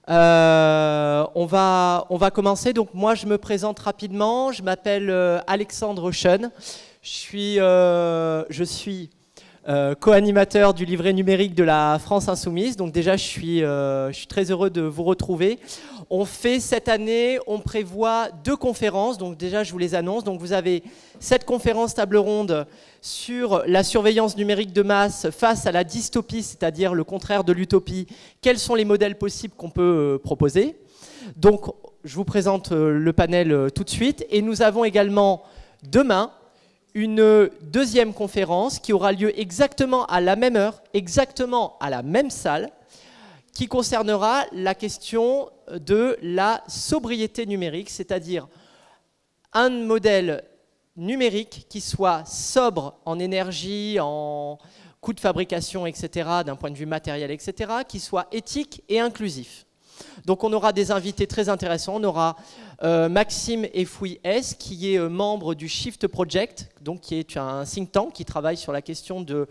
On va commencer. Donc moi, je me présente rapidement. Je m'appelle Alexandre Schoen. Je suis co-animateur du livret numérique de la France Insoumise. Donc déjà, je suis très heureux de vous retrouver. On fait cette année, on prévoit 2 conférences. Donc déjà, je vous les annonce. Donc vous avez cette conférence table ronde sur la surveillance numérique de masse face à la dystopie, c'est-à-dire le contraire de l'utopie. Quels sont les modèles possibles qu'on peut proposer? Donc, je vous présente le panel tout de suite. Et nous avons également demain une deuxième conférence qui aura lieu exactement à la même heure, exactement à la même salle, qui concernera la question de la sobriété numérique, c'est-à-dire un modèle numérique qui soit sobre en énergie, en coût de fabrication, etc., d'un point de vue matériel, etc., qui soit éthique et inclusif. Donc on aura des invités très intéressants. On aura Maxime Efouy-S, qui est membre du Shift Project, donc qui est un think tank qui travaille sur la question de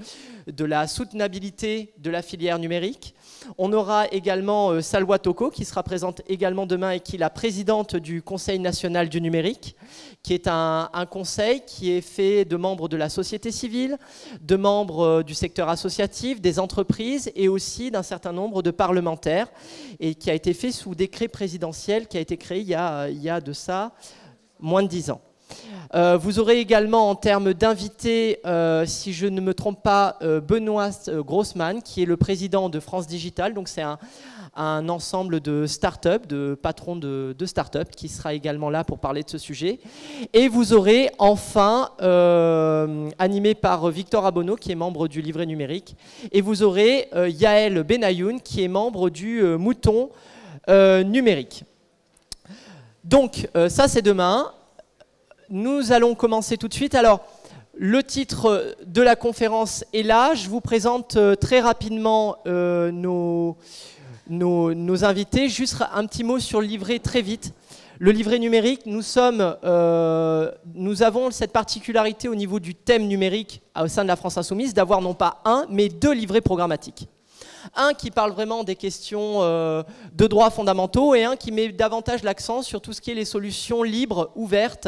la soutenabilité de la filière numérique. On aura également Salwa Toko, qui sera présente également demain et qui est la présidente du Conseil national du numérique, qui est un conseil qui est fait de membres de la société civile, de membres du secteur associatif, des entreprises et aussi d'un certain nombre de parlementaires, et qui a été fait sous décret présidentiel qui a été créé il y a de ça moins de 10 ans. Vous aurez également en termes d'invités, si je ne me trompe pas, Benoît Grossman, qui est le président de France Digital. Donc c'est un ensemble de start-up, de patrons de start-up, qui sera également là pour parler de ce sujet. Et vous aurez enfin, animé par Victor Abonneau, qui est membre du livret numérique. Et vous aurez Yael Benayoun, qui est membre du Mouton numérique. Donc ça c'est demain. Nous allons commencer tout de suite. Alors, le titre de la conférence est là. Je vous présente très rapidement nos invités. Juste un petit mot sur le livret très vite. Le livret numérique, nous avons cette particularité au niveau du thème numérique au sein de la France Insoumise d'avoir non pas un, mais 2 livrets programmatiques. Un qui parle vraiment des questions de droits fondamentaux et un qui met davantage l'accent sur tout ce qui est les solutions libres, ouvertes,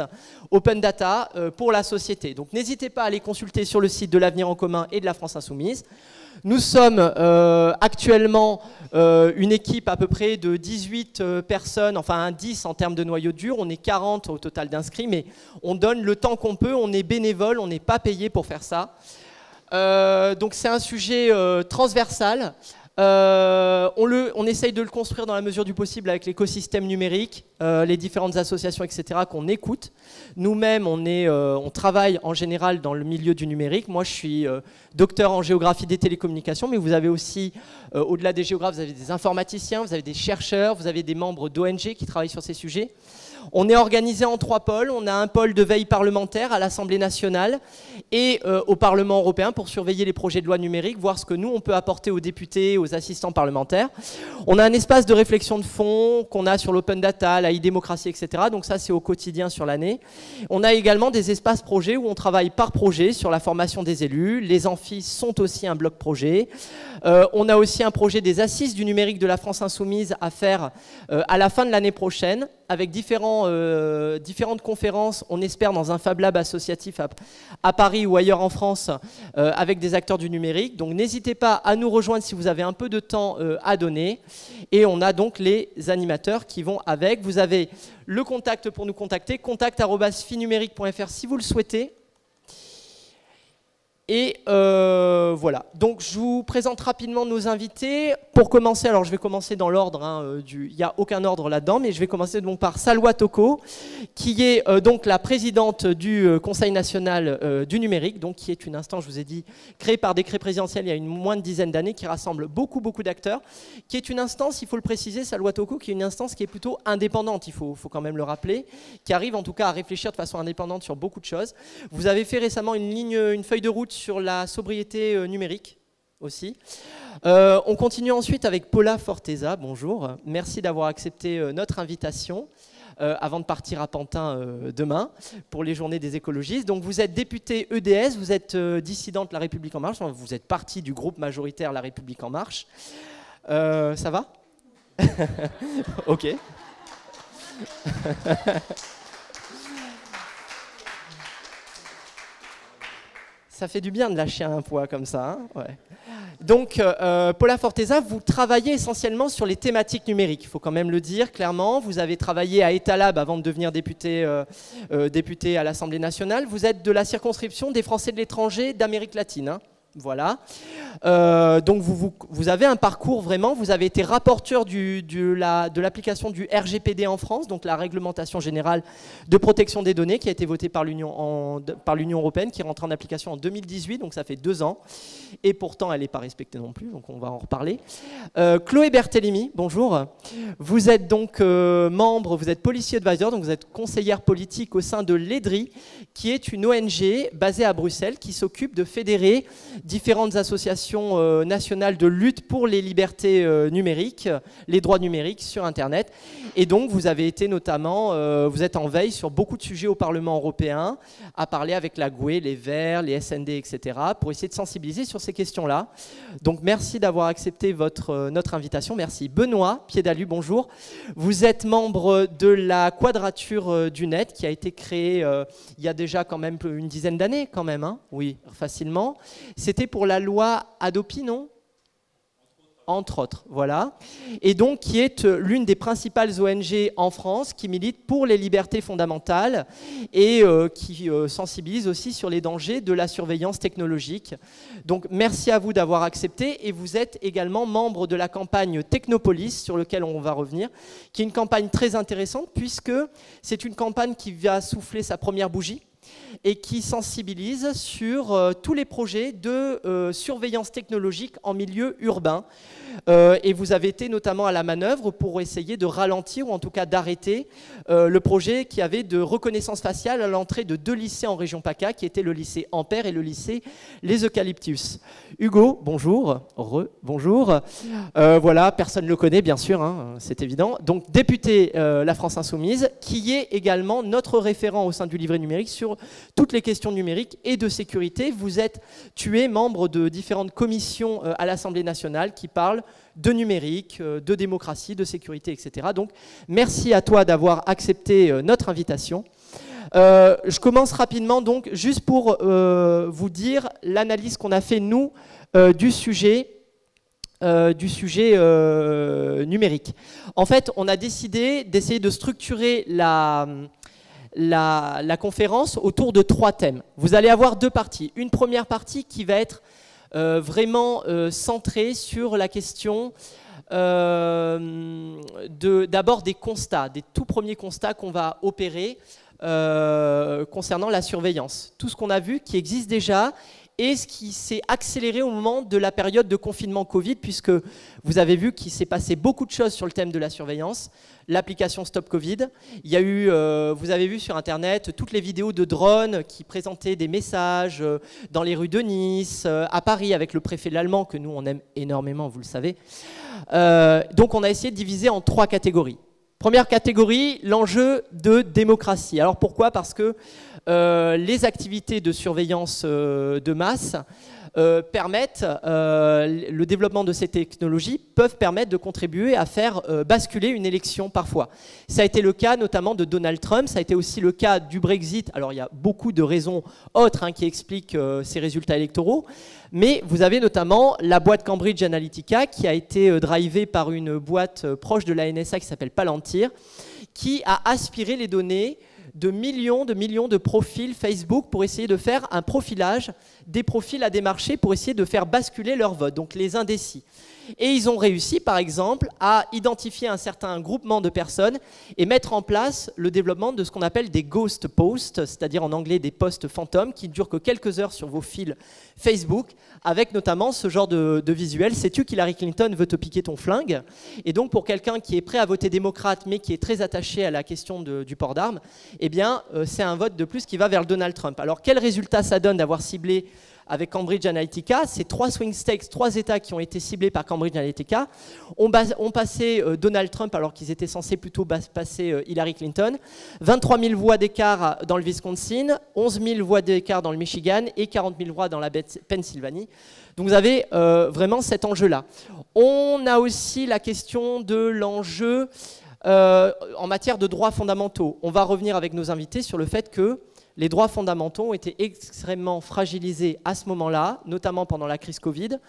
open data pour la société. Donc n'hésitez pas à aller consulter sur le site de l'Avenir en commun et de la France Insoumise. Nous sommes actuellement une équipe à peu près de 18 personnes, enfin 10 en termes de noyau dur. On est 40 au total d'inscrits, mais on donne le temps qu'on peut, on est bénévole, on n'est pas payé pour faire ça. Donc c'est un sujet transversal. On essaye de le construire dans la mesure du possible avec l'écosystème numérique, les différentes associations, etc. qu'on écoute. Nous-mêmes, on travaille en général dans le milieu du numérique. Moi, je suis docteur en géographie des télécommunications, mais vous avez aussi, au-delà des géographes, vous avez des informaticiens, vous avez des chercheurs, vous avez des membres d'ONG qui travaillent sur ces sujets. On est organisé en 3 pôles. On a un pôle de veille parlementaire à l'Assemblée nationale et au Parlement européen pour surveiller les projets de loi numérique, voir ce que nous, on peut apporter aux députés, aux assistants parlementaires. On a un espace de réflexion de fond qu'on a sur l'open data, la e-démocratie, etc. Donc ça, c'est au quotidien sur l'année. On a également des espaces projets où on travaille par projet sur la formation des élus. Les amphis sont aussi un bloc projet. On a aussi un projet des assises du numérique de la France Insoumise à faire à la fin de l'année prochaine, avec différentes conférences, on espère dans un Fab Lab associatif à Paris ou ailleurs en France, avec des acteurs du numérique. Donc n'hésitez pas à nous rejoindre si vous avez un peu de temps à donner. Et on a donc les animateurs qui vont avec. Vous avez le contact pour nous contacter, contact@finumérique.fr si vous le souhaitez. Et voilà, donc je vous présente rapidement nos invités. Pour commencer, alors je vais commencer dans l'ordre, il n'y a aucun ordre là-dedans, mais je vais commencer donc par Salwa Toko, qui est donc la présidente du Conseil national du numérique, donc qui est une instance, je vous ai dit, créée par décret présidentiel il y a moins de dizaine d'années, qui rassemble beaucoup d'acteurs, qui est une instance, il faut le préciser, Salwa Toko, qui est une instance qui est plutôt indépendante, il faut quand même le rappeler, qui arrive en tout cas à réfléchir de façon indépendante sur beaucoup de choses. Vous avez fait récemment une feuille de route sur la sobriété numérique aussi. On continue ensuite avec Paula Forteza. Bonjour, merci d'avoir accepté notre invitation avant de partir à Pantin demain pour les journées des écologistes. Donc vous êtes députée EDS, vous êtes dissidente La République En Marche, vous êtes partie du groupe majoritaire La République En Marche. Ça va ? Ok. Ça fait du bien de lâcher un poids comme ça. Hein, ouais. Donc, Paula Forteza, vous travaillez essentiellement sur les thématiques numériques. Il faut quand même le dire clairement. Vous avez travaillé à Etalab avant de devenir député à l'Assemblée nationale. Vous êtes de la circonscription des Français de l'étranger d'Amérique latine. Hein. Voilà. Donc vous avez un parcours vraiment, vous avez été rapporteur de l'application du RGPD en France, donc la réglementation générale de protection des données qui a été votée par l'Union européenne, qui rentre en application en 2018, donc ça fait 2 ans. Et pourtant, elle n'est pas respectée non plus, donc on va en reparler. Chloé Berthelemy, bonjour. Vous êtes donc membre, vous êtes policy advisor, donc vous êtes conseillère politique au sein de l'EDRI, qui est une ONG basée à Bruxelles, qui s'occupe de fédérer différentes associations nationales de lutte pour les libertés numériques, les droits numériques sur Internet. Et donc, vous avez été notamment, vous êtes en veille sur beaucoup de sujets au Parlement européen, à parler avec la GUE, les Verts, les SND, etc., pour essayer de sensibiliser sur ces questions-là. Donc, merci d'avoir accepté notre invitation. Merci. Benoît Piédalu, bonjour. Vous êtes membre de la Quadrature du Net, qui a été créée il y a déjà quand même une dizaine d'années, quand même, hein, oui, facilement. C'était pour la loi Hadopi, non ? Entre autres, voilà. Et donc, qui est l'une des principales ONG en France qui milite pour les libertés fondamentales et qui sensibilise aussi sur les dangers de la surveillance technologique. Donc, merci à vous d'avoir accepté. Et vous êtes également membre de la campagne Technopolis, sur laquelle on va revenir, qui est une campagne très intéressante puisque c'est une campagne qui va souffler sa première bougie et qui sensibilise sur tous les projets de surveillance technologique en milieu urbain. Et vous avez été notamment à la manœuvre pour essayer de ralentir ou en tout cas d'arrêter le projet qui avait de reconnaissance faciale à l'entrée de 2 lycées en région PACA, qui étaient le lycée Ampère et le lycée Les Eucalyptus. Hugo, bonjour. Bonjour. Voilà, personne ne le connaît bien sûr, hein, c'est évident. Donc député La France Insoumise, qui est également notre référent au sein du livret numérique sur toutes les questions numériques et de sécurité. Tu es membre de différentes commissions à l'Assemblée nationale qui parlent de numérique, de démocratie, de sécurité, etc. Donc, merci à toi d'avoir accepté notre invitation. Je commence rapidement, donc, juste pour vous dire l'analyse qu'on a fait, nous, du sujet numérique. En fait, on a décidé d'essayer de structurer la conférence autour de 3 thèmes. Vous allez avoir 2 parties. Une première partie qui va être vraiment centrée sur la question d'abord des constats, des tout premiers constats qu'on va opérer concernant la surveillance. Tout ce qu'on a vu qui existe déjà et ce qui s'est accéléré au moment de la période de confinement Covid, puisque vous avez vu qu'il s'est passé beaucoup de choses sur le thème de la surveillance. L'application Stop Covid. Il y a eu, vous avez vu sur Internet, toutes les vidéos de drones qui présentaient des messages dans les rues de Nice, à Paris, avec le préfet l'allemand, que nous, on aime énormément, vous le savez. Donc, on a essayé de diviser en 3 catégories. Première catégorie, l'enjeu de démocratie. Alors, pourquoi ? Parce que les activités de surveillance de masse permettent, le développement de ces technologies peuvent permettre de contribuer à faire basculer une élection parfois. Ça a été le cas notamment de Donald Trump, ça a été aussi le cas du Brexit. Alors il y a beaucoup de raisons autres qui expliquent ces résultats électoraux, mais vous avez notamment la boîte Cambridge Analytica qui a été drivée par une boîte proche de la NSA qui s'appelle Palantir, qui a aspiré les données de millions de profils Facebook pour essayer de faire un profilage des profils à démarcher pour essayer de faire basculer leur vote, donc les indécis. Et ils ont réussi, par exemple, à identifier un certain groupement de personnes et mettre en place le développement de ce qu'on appelle des ghost posts, c'est-à-dire en anglais des posts fantômes qui ne durent que quelques heures sur vos fils Facebook, avec notamment ce genre de visuel. Sais-tu qu'Hillary Clinton veut te piquer ton flingue? Et donc, pour quelqu'un qui est prêt à voter démocrate, mais qui est très attaché à la question du port d'armes, eh bien, c'est un vote de plus qui va vers le Donald Trump. Alors, quel résultat ça donne d'avoir ciblé avec Cambridge Analytica. C'est 3 swing states, 3 États qui ont été ciblés par Cambridge Analytica, ont passé Donald Trump alors qu'ils étaient censés plutôt passer Hillary Clinton. 23 000 voix d'écart dans le Wisconsin, 11 000 voix d'écart dans le Michigan et 40 000 voix dans la Pennsylvanie. Donc vous avez vraiment cet enjeu-là. On a aussi la question de l'enjeu en matière de droits fondamentaux. On va revenir avec nos invités sur le fait que les droits fondamentaux ont été extrêmement fragilisés à ce moment-là, notamment pendant la crise Covid,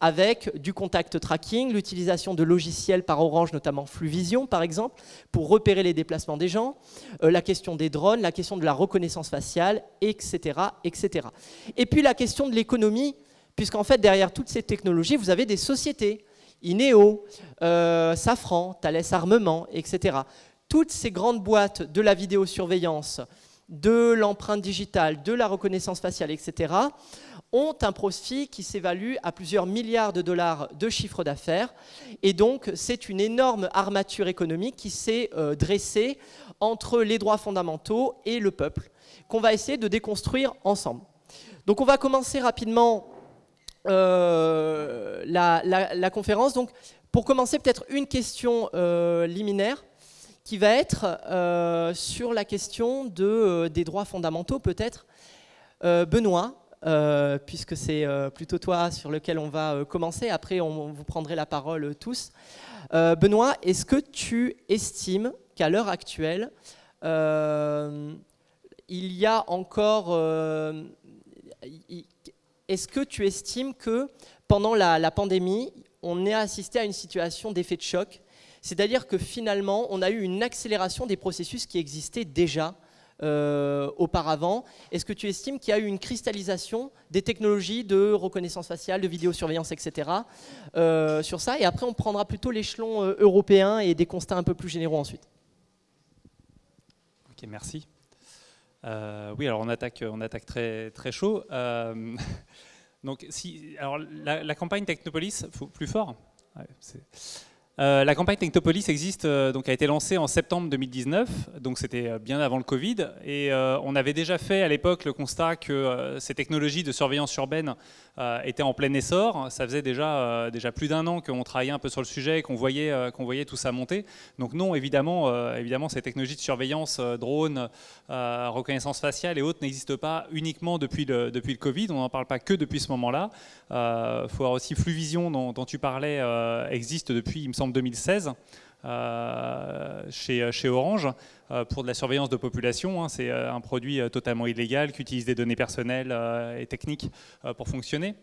avec du contact tracking, l'utilisation de logiciels par Orange, notamment Fluvision par exemple, pour repérer les déplacements des gens, la question des drones, la question de la reconnaissance faciale, etc., etc. Et puis la question de l'économie, puisqu'en fait derrière toutes ces technologies, vous avez des sociétés, Ineo, Safran, Thales Armement, etc. Toutes ces grandes boîtes de la vidéosurveillance, de l'empreinte digitale, de la reconnaissance faciale, etc., ont un profit qui s'évalue à plusieurs milliards de dollars de chiffre d'affaires. Et donc, c'est une énorme armature économique qui s'est dressée entre les droits fondamentaux et le peuple, qu'on va essayer de déconstruire ensemble. Donc, on va commencer rapidement la conférence. Donc, pour commencer, peut-être une question liminaire, qui va être sur la question des droits fondamentaux, peut-être. Benoît, puisque c'est plutôt toi sur lequel on va commencer, après vous prendrez la parole tous. Benoît, est-ce que tu estimes qu'à l'heure actuelle, il y a encore... est-ce que tu estimes que pendant la pandémie, on est assisté à une situation d'effet de choc ? C'est-à-dire que finalement, on a eu une accélération des processus qui existaient déjà auparavant. Est-ce que tu estimes qu'il y a eu une cristallisation des technologies de reconnaissance faciale, de vidéosurveillance, etc. Sur ça? Et après, on prendra plutôt l'échelon européen et des constats un peu plus généraux ensuite. Ok, merci. Oui, alors on attaque très, très chaud. Donc, alors, la campagne Technopolis, plus fort. Ouais, la campagne Technopolis existe, donc a été lancée en septembre 2019, donc c'était bien avant le Covid, et on avait déjà fait à l'époque le constat que ces technologies de surveillance urbaine étaient en plein essor. Ça faisait déjà plus d'1 an qu'on travaillait un peu sur le sujet et qu'on voyait tout ça monter. Donc non, évidemment, ces technologies de surveillance, drones, reconnaissance faciale et autres n'existent pas uniquement depuis le Covid. On n'en parle pas que depuis ce moment-là. Il faut voir aussi Fluvision dont tu parlais existe depuis, il me semble, 2016 chez Orange pour de la surveillance de population. C'est un produit totalement illégal qui utilise des données personnelles et techniques pour fonctionner.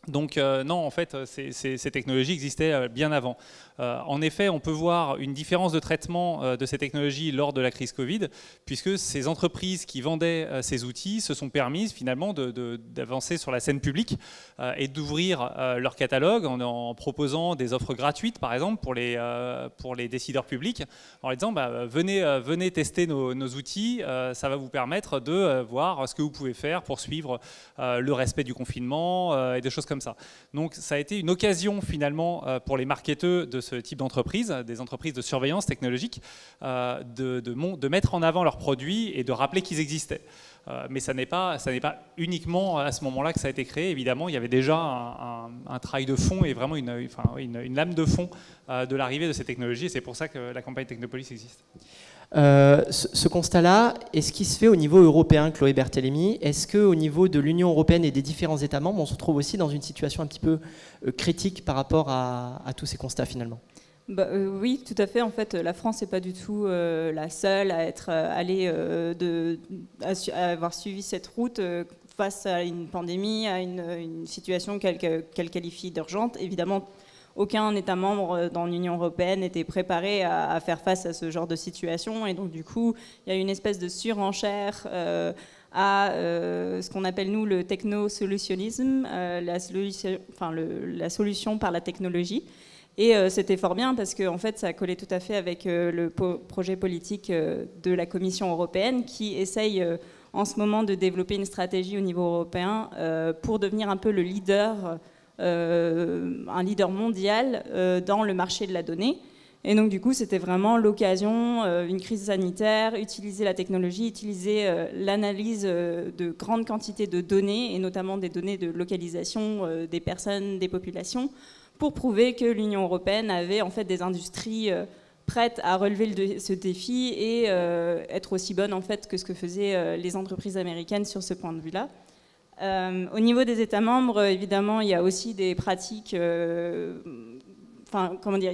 Donc non, en fait, ces technologies existaient bien avant. En effet, on peut voir une différence de traitement de ces technologies lors de la crise Covid, puisque ces entreprises qui vendaient ces outils se sont permises finalement d'avancer sur la scène publique et d'ouvrir leur catalogue en proposant des offres gratuites, par exemple, pour les décideurs publics, en leur disant venez tester nos outils, ça va vous permettre de voir ce que vous pouvez faire pour suivre le respect du confinement et des choses comme ça. Donc ça a été une occasion finalement pour les marketeurs de ce type d'entreprise, des entreprises de surveillance technologique, de mettre en avant leurs produits et de rappeler qu'ils existaient. Mais ça n'est pas uniquement à ce moment-là que ça a été créé. Évidemment, il y avait déjà un travail de fond et vraiment une lame de fond de l'arrivée de ces technologies. Et c'est pour ça que la campagne Technopolis existe. Ce constat-là, est-ce qu'il se fait au niveau européen, Chloé Berthelemy? Est-ce qu'au niveau de l'Union européenne et des différents États membres, on se retrouve aussi dans une situation un petit peu critique par rapport à tous ces constats finalement? Oui, tout à fait. En fait, la France n'est pas du tout la seule à être allée, à avoir suivi cette route face à une pandémie, à une situation qu'elle qualifie d'urgente. Évidemment, aucun État membre dans l'Union européenne n'était préparé à faire face à ce genre de situation. Et donc, du coup, il y a une espèce de surenchère à ce qu'on appelle, nous, le techno-solutionnisme, la solution par la technologie. Et c'était fort bien parce que en fait, ça collait tout à fait avec le projet politique de la Commission européenne qui essaye en ce moment de développer une stratégie au niveau européen pour devenir un peu le leader, un leader mondial dans le marché de la donnée. Et donc du coup, c'était vraiment l'occasion, une crise sanitaire, utiliser la technologie, utiliser l'analyse de grandes quantités de données, et notamment des données de localisation des personnes, des populations, pour prouver que l'Union européenne avait en fait des industries prêtes à relever ce défi et être aussi bonnes en fait que ce que faisaient les entreprises américaines sur ce point de vue-là. Au niveau des États membres, évidemment, il y a aussi des pratiques, il y a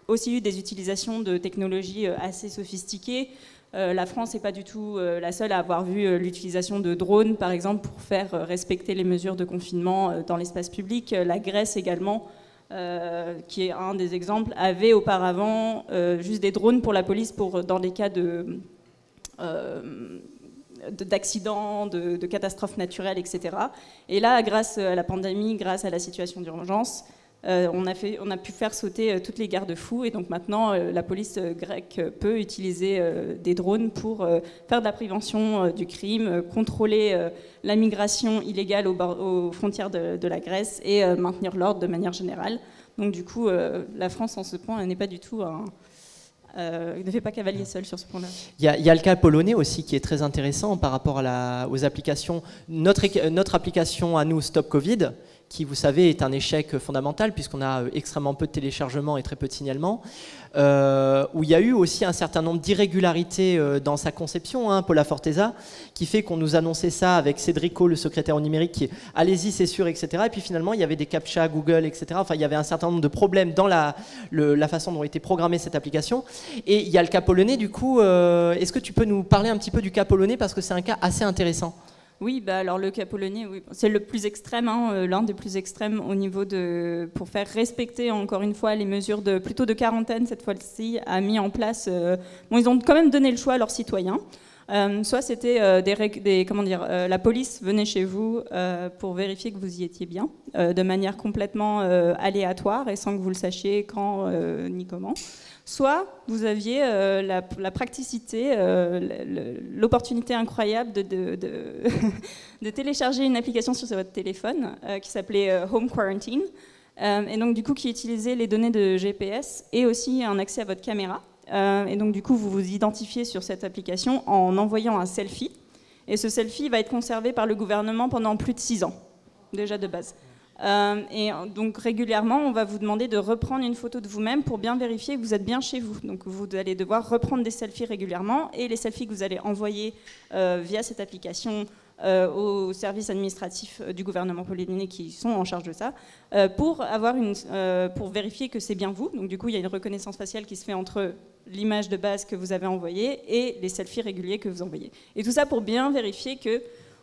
aussi eu des utilisations de technologies assez sophistiquées. La France n'est pas du tout la seule à avoir vu l'utilisation de drones, par exemple, pour faire respecter les mesures de confinement dans l'espace public. La Grèce également, qui est un des exemples, avait auparavant juste des drones pour la police dans des cas d'accidents, de catastrophes naturelles, etc. Et là, grâce à la pandémie, grâce à la situation d'urgence, on a pu faire sauter toutes les garde-fous, et donc maintenant la police grecque peut utiliser des drones pour faire de la prévention du crime, contrôler la migration illégale aux frontières de la Grèce et maintenir l'ordre de manière générale. Donc du coup, la France en ce point n'est pas du tout ne fait pas cavalier seul sur ce point-là. Il y a le cas polonais aussi qui est très intéressant par rapport aux applications. Notre application à nous, Stop Covid, qui, vous savez, est un échec fondamental puisqu'on a extrêmement peu de téléchargements et très peu de signalements, où il y a eu aussi un certain nombre d'irrégularités dans sa conception, Paula Forteza, qui fait qu'on nous annonçait ça avec Cédrico, le secrétaire au numérique, qui est « allez-y, c'est sûr », etc. Et puis finalement, il y avait des captcha Google, etc. Enfin, il y avait un certain nombre de problèmes dans la façon dont était programmée cette application. Et il y a le cas polonais, du coup, est-ce que tu peux nous parler un petit peu du cas polonais, parce que c'est un cas assez intéressant. Oui, alors le cas polonais, oui, c'est le plus extrême, l'un des plus extrêmes au niveau pour faire respecter encore une fois les mesures plutôt de quarantaine cette fois-ci, a mis en place. Ils ont quand même donné le choix à leurs citoyens. Soit c'était la police venait chez vous pour vérifier que vous y étiez bien, de manière complètement aléatoire et sans que vous le sachiez quand ni comment. Soit vous aviez la praticité, l'opportunité incroyable de télécharger une application sur votre téléphone qui s'appelait Home Quarantine, et donc du coup qui utilisait les données de GPS et aussi un accès à votre caméra. Et donc du coup vous vous identifiez sur cette application en envoyant un selfie, et ce selfie va être conservé par le gouvernement pendant plus de 6 ans, déjà de base. Et donc régulièrement on va vous demander de reprendre une photo de vous-même pour bien vérifier que vous êtes bien chez vous. Donc vous allez devoir reprendre des selfies régulièrement, et les selfies que vous allez envoyer via cette application aux services administratifs du gouvernement polonais qui sont en charge de ça, pour vérifier que c'est bien vous. Donc du coup il y a une reconnaissance faciale qui se fait entre l'image de base que vous avez envoyée et les selfies réguliers que vous envoyez. Et tout ça pour bien vérifier que,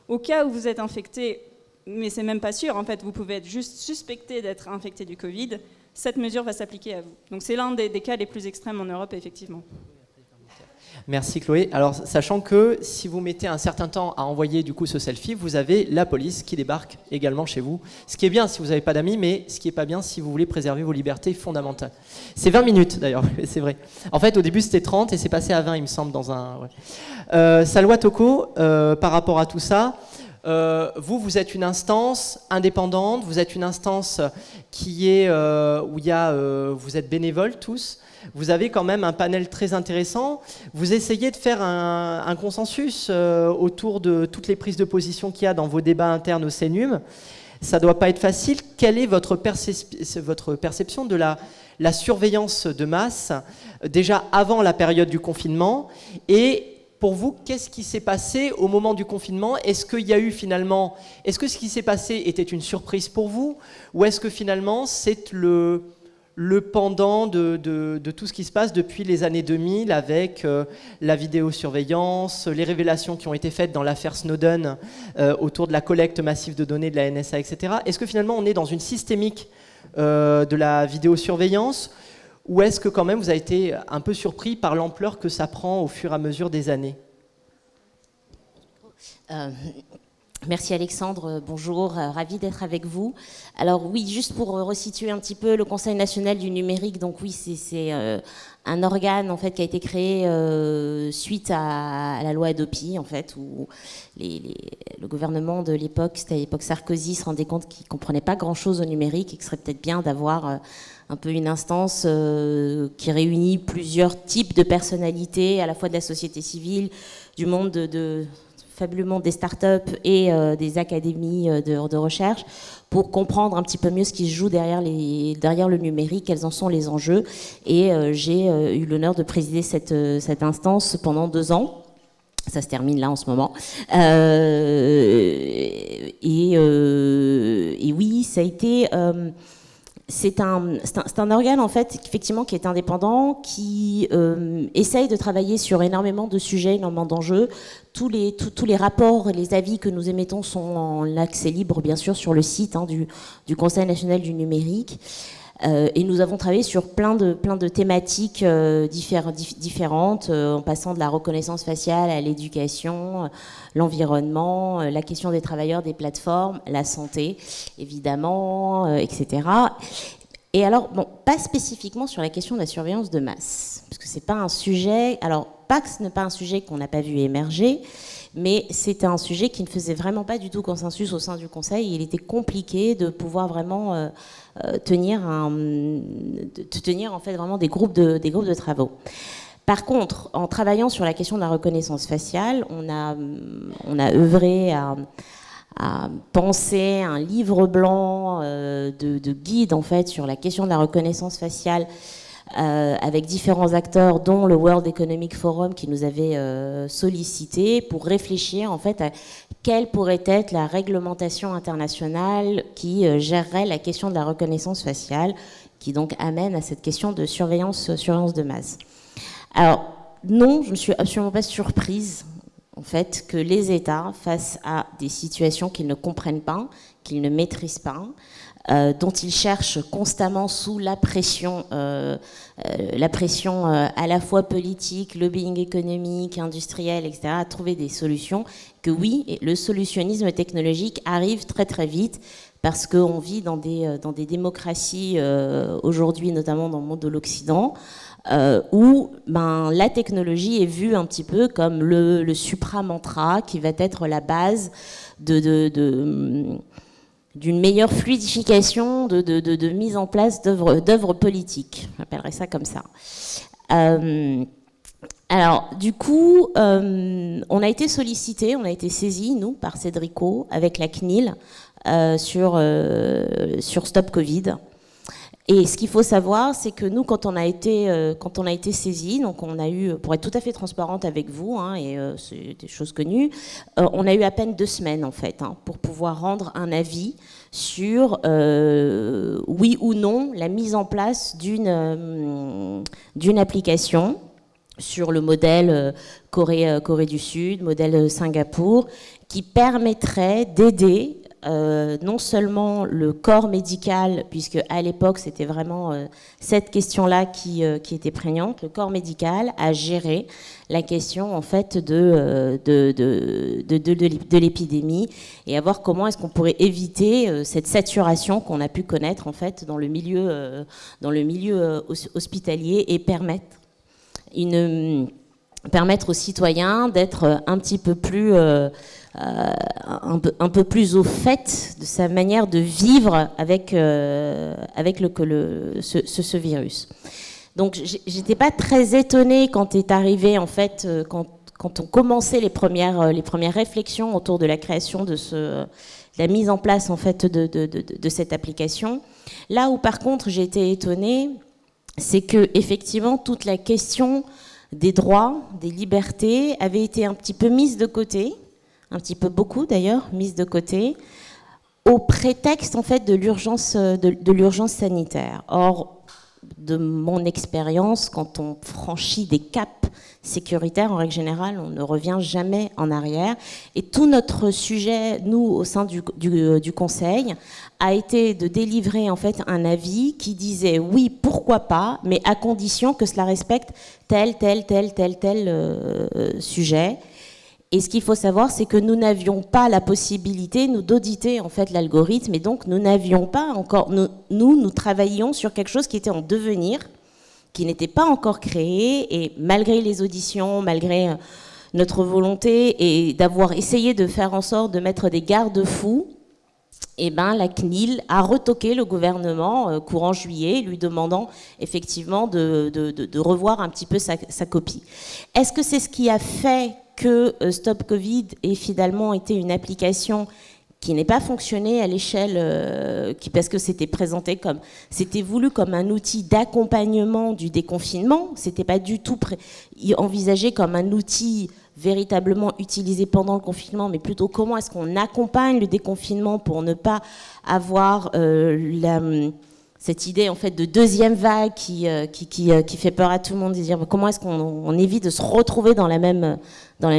au cas où vous êtes infecté, mais c'est même pas sûr, en fait, vous pouvez être juste suspecté d'être infecté du Covid, cette mesure va s'appliquer à vous. Donc c'est l'un des cas les plus extrêmes en Europe, effectivement. Merci Chloé. Alors, sachant que si vous mettez un certain temps à envoyer du coup ce selfie, vous avez la police qui débarque également chez vous. Ce qui est bien si vous n'avez pas d'amis, mais ce qui n'est pas bien si vous voulez préserver vos libertés fondamentales. C'est 20 minutes d'ailleurs, c'est vrai. En fait, au début c'était 30 et c'est passé à 20, il me semble, dans un... Ouais. Salwa Toko, par rapport à tout ça, vous êtes une instance indépendante, vous êtes une instance qui est, où vous êtes bénévoles tous. Vous avez quand même un panel très intéressant. Vous essayez de faire un consensus autour de toutes les prises de position qu'il y a dans vos débats internes au CNUM. Ça ne doit pas être facile. Quelle est votre perception de la surveillance de masse, déjà avant la période du confinement? Et pour vous, qu'est-ce qui s'est passé au moment du confinement? Est-ce qu'il y a eu finalement... Est-ce que ce qui s'est passé était une surprise pour vous? Ou est-ce que finalement c'est le pendant de tout ce qui se passe depuis les années 2000 avec la vidéosurveillance, les révélations qui ont été faites dans l'affaire Snowden autour de la collecte massive de données de la NSA, etc. Est-ce que finalement on est dans une systémique de la vidéosurveillance, ou est-ce que quand même vous avez été un peu surpris par l'ampleur que ça prend au fur et à mesure des années? Merci Alexandre, bonjour, ravi d'être avec vous. Alors oui, juste pour resituer un petit peu le Conseil national du numérique, donc oui, c'est un organe en fait qui a été créé suite à la loi Hadopi en fait, où le gouvernement de l'époque, c'était à l'époque Sarkozy, se rendait compte qu'il ne comprenait pas grand-chose au numérique et que ce serait peut-être bien d'avoir un peu une instance qui réunit plusieurs types de personnalités, à la fois de la société civile, du monde fabuleusement des startups et des académies de recherche, pour comprendre un petit peu mieux ce qui se joue derrière le numérique, quels en sont les enjeux. Et j'ai eu l'honneur de présider cette instance pendant 2 ans. Ça se termine là en ce moment. Et oui, ça a été... c'est un organe en fait effectivement qui est indépendant, qui essaye de travailler sur énormément de sujets, énormément d'enjeux. Tous les rapports et les avis que nous émettons sont en accès libre bien sûr sur le site du Conseil national du numérique. Et nous avons travaillé sur plein de thématiques différentes, en passant de la reconnaissance faciale à l'éducation, l'environnement, la question des travailleurs des plateformes, la santé, évidemment, etc. Et alors, bon, pas spécifiquement sur la question de la surveillance de masse, parce que c'est pas un sujet. Alors, pas que ce n'est pas un sujet qu'on n'a pas vu émerger, mais c'était un sujet qui ne faisait vraiment pas du tout consensus au sein du Conseil. Il était compliqué de pouvoir vraiment tenir en fait vraiment des groupes de travaux. Par contre, en travaillant sur la question de la reconnaissance faciale, on a œuvré à penser un livre blanc de guide en fait sur la question de la reconnaissance faciale, avec différents acteurs, dont le World Economic Forum qui nous avait sollicité pour réfléchir en fait à quelle pourrait être la réglementation internationale qui gérerait la question de la reconnaissance faciale, qui donc amène à cette question de surveillance de masse. Alors non, je ne suis absolument pas surprise en fait que les États, face à des situations qu'ils ne comprennent pas, qu'ils ne maîtrisent pas, dont ils cherchent constamment sous la pression à la fois politique, lobbying économique, industriel, etc., à trouver des solutions, que oui, le solutionnisme technologique arrive très très vite, parce qu'on vit dans des démocraties aujourd'hui, notamment dans le monde de l'Occident, où la technologie est vue un petit peu comme le supra-mantra qui va être la base d'une meilleure fluidification de mise en place d'œuvres politiques. J'appellerais ça comme ça. Alors, du coup, on a été sollicité, on a été saisi, nous, par Cédrico, avec la CNIL, sur Stop Covid. Et ce qu'il faut savoir, c'est que nous, quand on a été saisis, donc on a eu, pour être tout à fait transparente avec vous, et c'est des choses connues, on a eu à peine 2 semaines en fait, pour pouvoir rendre un avis sur oui ou non la mise en place d'une application sur le modèle Corée du Sud, modèle Singapour, qui permettrait d'aider non seulement le corps médical, puisque à l'époque c'était vraiment cette question-là qui était prégnante, le corps médical à gérer la question en fait de l'épidémie, et à voir comment est-ce qu'on pourrait éviter cette saturation qu'on a pu connaître en fait dans le milieu hospitalier, et permettre aux citoyens d'être un petit peu plus un peu plus au fait de sa manière de vivre avec ce virus. Donc j'étais pas très étonnée quand est arrivé en fait quand on commençait les premières réflexions autour de la création de la mise en place en fait de cette application. Là où par contre j'ai été étonnée, c'est que effectivement toute la question des droits, des libertés avait été un petit peu mise de côté, un petit peu beaucoup d'ailleurs, mise de côté, au prétexte en fait de l'urgence sanitaire. Or, de mon expérience, quand on franchit des caps sécuritaires, en règle générale, on ne revient jamais en arrière. Et tout notre sujet, nous, au sein du Conseil, a été de délivrer en fait un avis qui disait oui, pourquoi pas, mais à condition que cela respecte tel sujet. Et ce qu'il faut savoir, c'est que nous n'avions pas la possibilité, nous, d'auditer en fait l'algorithme, et donc nous n'avions pas encore, nous travaillions sur quelque chose qui était en devenir, qui n'était pas encore créé, et malgré les auditions, malgré notre volonté, et d'avoir essayé de faire en sorte de mettre des garde-fous, eh ben, la CNIL a retoqué le gouvernement courant juillet, lui demandant effectivement de revoir un petit peu sa copie. Est-ce que c'est ce qui a fait que Stop Covid ait finalement été une application qui n'ait pas fonctionné à l'échelle, parce que c'était présenté comme, c'était voulu comme un outil d'accompagnement du déconfinement, c'était pas du tout envisagé comme un outil véritablement utilisé pendant le confinement, mais plutôt comment est-ce qu'on accompagne le déconfinement pour ne pas avoir cette idée en fait de deuxième vague qui fait peur à tout le monde, de dire comment est-ce qu'on évite de se retrouver dans la même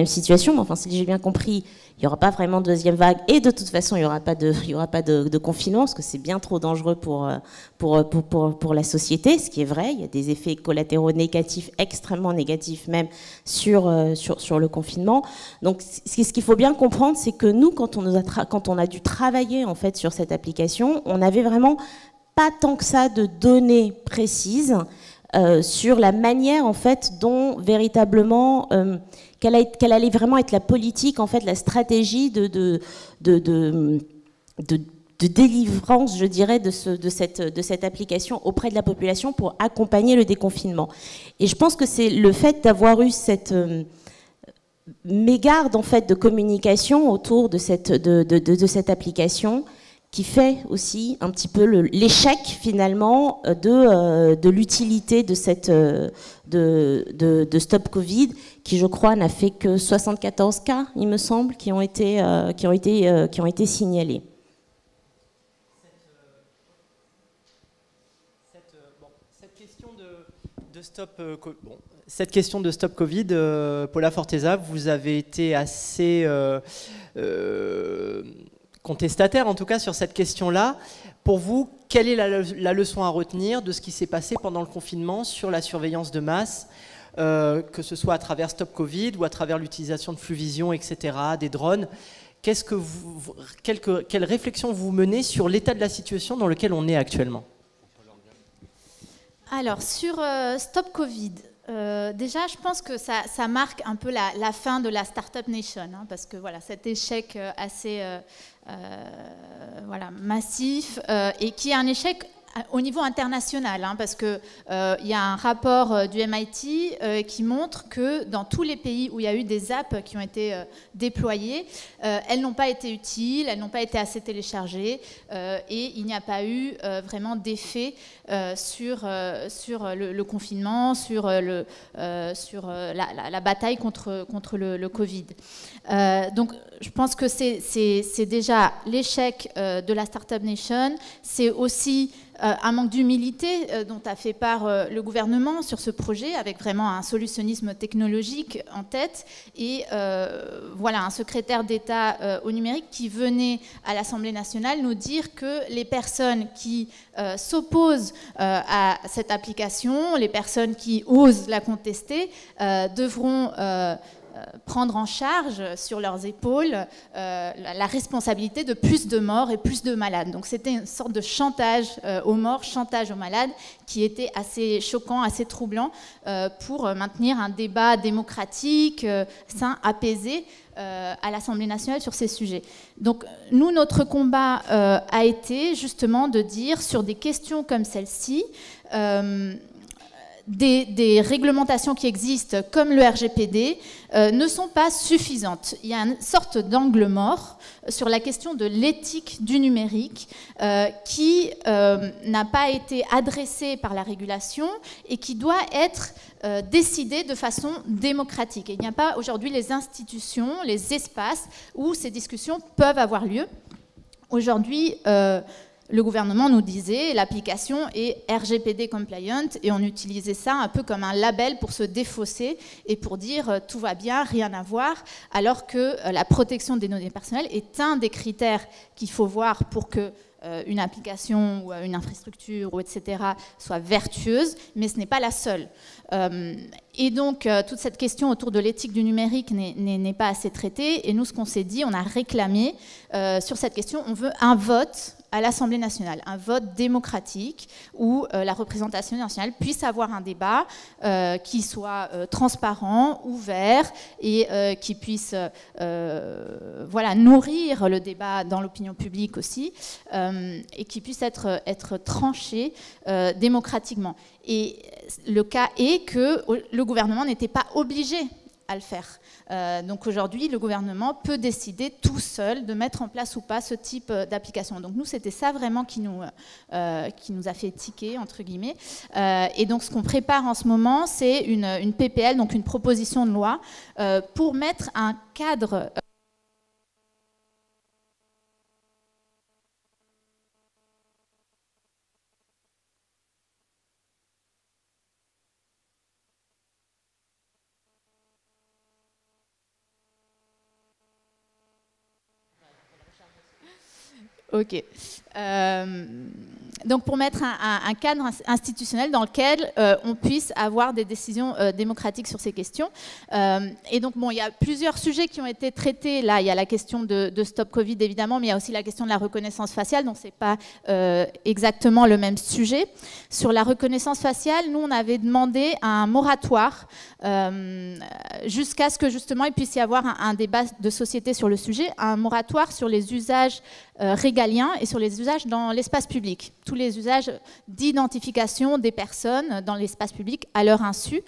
situation. Mais enfin, si j'ai bien compris, il n'y aura pas vraiment de deuxième vague, et de toute façon, il n'y aura pas de confinement, parce que c'est bien trop dangereux pour la société, ce qui est vrai. Il y a des effets collatéraux négatifs, extrêmement négatifs même, sur le confinement. Donc, ce qu'il faut bien comprendre, c'est que nous, quand on a dû travailler en fait sur cette application, on n'avait vraiment pas tant que ça de données précises sur la manière en fait dont véritablement quelle allait vraiment être la politique, en fait, la stratégie de délivrance, je dirais, de cette application auprès de la population pour accompagner le déconfinement. Et je pense que c'est le fait d'avoir eu cette mégarde en fait de communication autour de cette application qui fait aussi un petit peu l'échec finalement de l'utilité de Stop Covid, qui je crois n'a fait que 74 cas, il me semble, qui ont été signalés. Cette question de Stop Covid, Paula Forteza, vous avez été assez contestataire, en tout cas, sur cette question-là. Pour vous, quelle est la leçon à retenir de ce qui s'est passé pendant le confinement sur la surveillance de masse, que ce soit à travers Stop Covid ou à travers l'utilisation de Fluvision, etc., des drones? Quelle réflexion vous menez sur l'état de la situation dans lequel on est actuellement? Alors, sur Stop Covid, déjà, je pense que ça marque un peu la fin de la Startup Nation, hein, parce que voilà, cet échec assez massif, et qui est un échec au niveau international, hein, parce qu'il y a un rapport du MIT qui montre que dans tous les pays où il y a eu des apps qui ont été déployées, elles n'ont pas été utiles, elles n'ont pas été assez téléchargées, et il n'y a pas eu vraiment d'effet sur le confinement, sur la bataille contre le Covid. Donc je pense que c'est déjà l'échec de la Startup Nation, c'est aussi un manque d'humilité dont a fait part le gouvernement sur ce projet, avec vraiment un solutionnisme technologique en tête, et un secrétaire d'État au numérique qui venait à l'Assemblée nationale nous dire que les personnes qui s'opposent à cette application, les personnes qui osent la contester, devront prendre en charge sur leurs épaules la responsabilité de plus de morts et plus de malades. Donc c'était une sorte de chantage aux morts, chantage aux malades, qui était assez choquant, assez troublant pour maintenir un débat démocratique, sain, apaisé à l'Assemblée nationale sur ces sujets. Donc nous, notre combat a été justement de dire sur des questions comme celle-ci, des réglementations qui existent, comme le RGPD, ne sont pas suffisantes. Il y a une sorte d'angle mort sur la question de l'éthique du numérique qui n'a pas été adressée par la régulation et qui doit être décidée de façon démocratique. Et il n'y a pas aujourd'hui les institutions, les espaces où ces discussions peuvent avoir lieu. Aujourd'hui, le gouvernement nous disait l'application est RGPD compliant, et on utilisait ça un peu comme un label pour se défausser et pour dire tout va bien, rien à voir, alors que la protection des données personnelles est un des critères qu'il faut voir pour que une application ou une infrastructure, ou etc., soit vertueuse, mais ce n'est pas la seule. Et donc, toute cette question autour de l'éthique du numérique n'est pas assez traitée. Et nous, ce qu'on s'est dit, on a réclamé sur cette question, on veut un vote à l'Assemblée nationale, un vote démocratique où la représentation nationale puisse avoir un débat qui soit transparent, ouvert et qui puisse voilà, nourrir le débat dans l'opinion publique aussi et qui puisse être tranché démocratiquement. Et le cas est que le gouvernement n'était pas obligé à le faire. Donc aujourd'hui, le gouvernement peut décider tout seul de mettre en place ou pas ce type d'application. Donc nous, c'était ça vraiment qui nous a fait tiquer, entre guillemets. Et donc ce qu'on prépare en ce moment, c'est une PPL, donc une proposition de loi, pour mettre un cadre... Ok. Donc pour mettre un cadre institutionnel dans lequel on puisse avoir des décisions démocratiques sur ces questions. Et donc bon, il y a plusieurs sujets qui ont été traités. Là, il y a la question de Stop Covid évidemment, mais il y a aussi la question de la reconnaissance faciale. Donc c'est pas exactement le même sujet. Sur la reconnaissance faciale, nous on avait demandé un moratoire jusqu'à ce que justement il puisse y avoir un débat de société sur le sujet, un moratoire sur les usages régaliens et sur les usages dans l'espace public, tous les usages d'identification des personnes dans l'espace public à leur insu.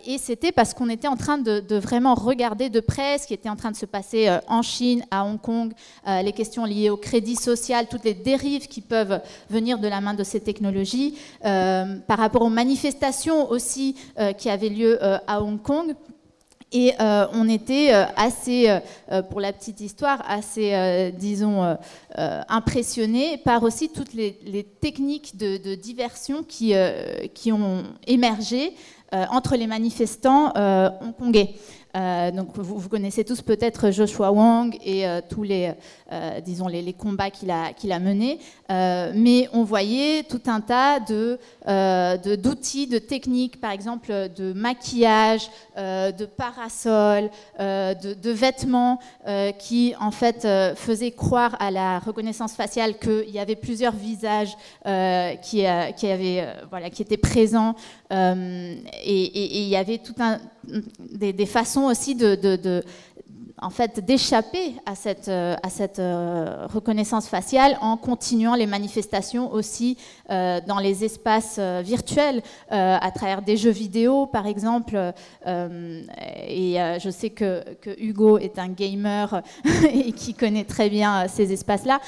Et c'était parce qu'on était en train de vraiment regarder de près ce qui était en train de se passer en Chine, à Hong Kong, les questions liées au crédit social, toutes les dérives qui peuvent venir de la main de ces technologies, par rapport aux manifestations aussi qui avaient lieu à Hong Kong. Et on était assez, pour la petite histoire, assez, disons, impressionnés par aussi toutes les techniques de diversion qui ont émergé entre les manifestants hongkongais. Donc vous connaissez tous peut-être Joshua Wong et tous les, disons les combats qu'il a menés, mais on voyait tout un tas d'outils, de techniques, par exemple de maquillage, de parasols, de vêtements qui en fait faisaient croire à la reconnaissance faciale qu'il y avait plusieurs visages qui étaient présents, et il y avait tout des façons aussi en fait, d'échapper à cette reconnaissance faciale en continuant les manifestations aussi dans les espaces virtuels, à travers des jeux vidéo, par exemple. Et je sais que Hugo est un gamer et qui connaît très bien ces espaces-là.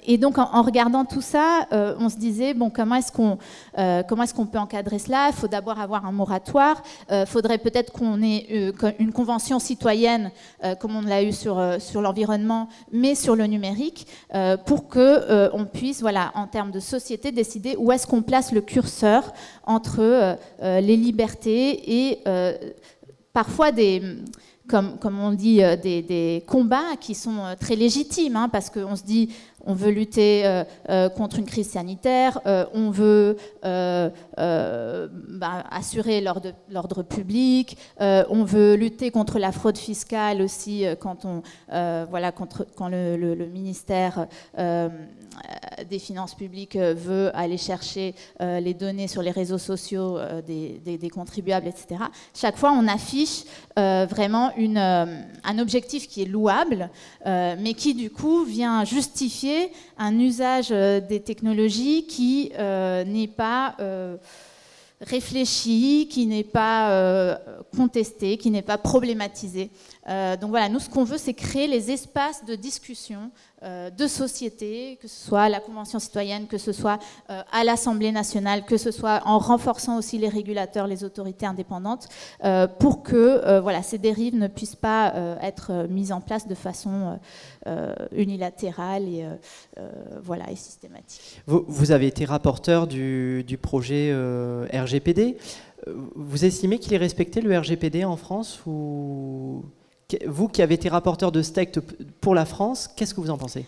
Et donc, en regardant tout ça, on se disait, bon, comment est-ce qu'on peut encadrer cela? Il faut d'abord avoir un moratoire. Il faudrait peut-être qu'on ait une convention citoyenne comme on l'a eu sur l'environnement, mais sur le numérique, pour qu'on puisse, voilà, en termes de société, décider où est-ce qu'on place le curseur entre les libertés et parfois comme on dit, des combats qui sont très légitimes, hein, parce qu'on se dit, on veut lutter contre une crise sanitaire, on veut assurer l'ordre public, on veut lutter contre la fraude fiscale aussi quand le ministère des Finances publiques veut aller chercher les données sur les réseaux sociaux des contribuables, etc. Chaque fois, on affiche vraiment un objectif qui est louable, mais qui du coup vient justifier un usage des technologies qui n'est pas réfléchi, qui n'est pas contesté, qui n'est pas problématisé. Donc voilà, nous ce qu'on veut, c'est créer les espaces de discussion de société, que ce soit à la Convention citoyenne, que ce soit à l'Assemblée nationale, que ce soit en renforçant aussi les régulateurs, les autorités indépendantes, pour que voilà, ces dérives ne puissent pas être mises en place de façon unilatérale et systématique. Vous avez été rapporteur du projet RGPD. Vous estimez qu'il est respecté, le RGPD, en France, ou... Vous qui avez été rapporteur de STECT pour la France, qu'est-ce que vous en pensez,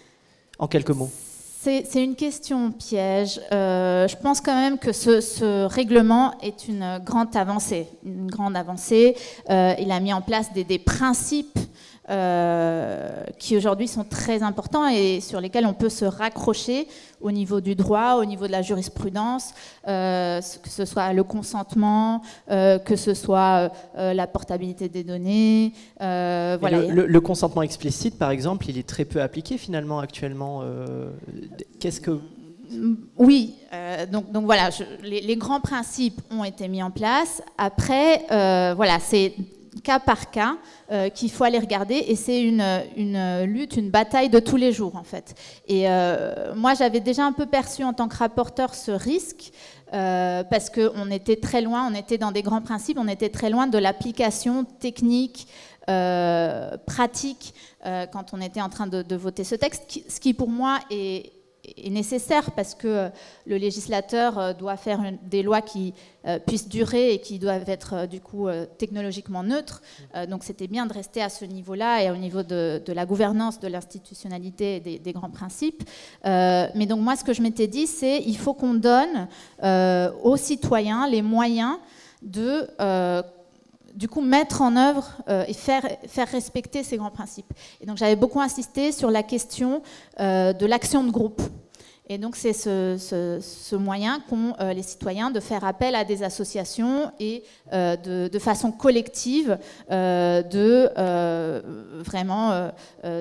en quelques mots? C'est une question piège. Je pense quand même que ce règlement est une grande avancée. Il a mis en place des principes qui aujourd'hui sont très importants et sur lesquels on peut se raccrocher au niveau du droit, au niveau de la jurisprudence, que ce soit le consentement, que ce soit la portabilité des données. Voilà. Le consentement explicite, par exemple, il est très peu appliqué finalement actuellement. Qu'est-ce que... Oui, donc voilà, les grands principes ont été mis en place. Après, voilà, c'est cas par cas qu'il faut aller regarder et c'est une lutte, une bataille de tous les jours en fait. Et moi j'avais déjà un peu perçu en tant que rapporteur ce risque parce qu'on était très loin, on était dans des grands principes, on était très loin de l'application technique, pratique quand on était en train de voter ce texte, ce qui pour moi est nécessaire parce que le législateur doit faire des lois qui puissent durer et qui doivent être du coup technologiquement neutres. Donc c'était bien de rester à ce niveau-là et au niveau de la gouvernance, de l'institutionnalité et des grands principes. Mais donc moi ce que je m'étais dit c'est il faut qu'on donne aux citoyens les moyens de du coup mettre en œuvre et faire respecter ces grands principes. Et donc j'avais beaucoup insisté sur la question de l'action de groupe. Et donc c'est ce moyen qu'ont les citoyens de faire appel à des associations et de façon collective de vraiment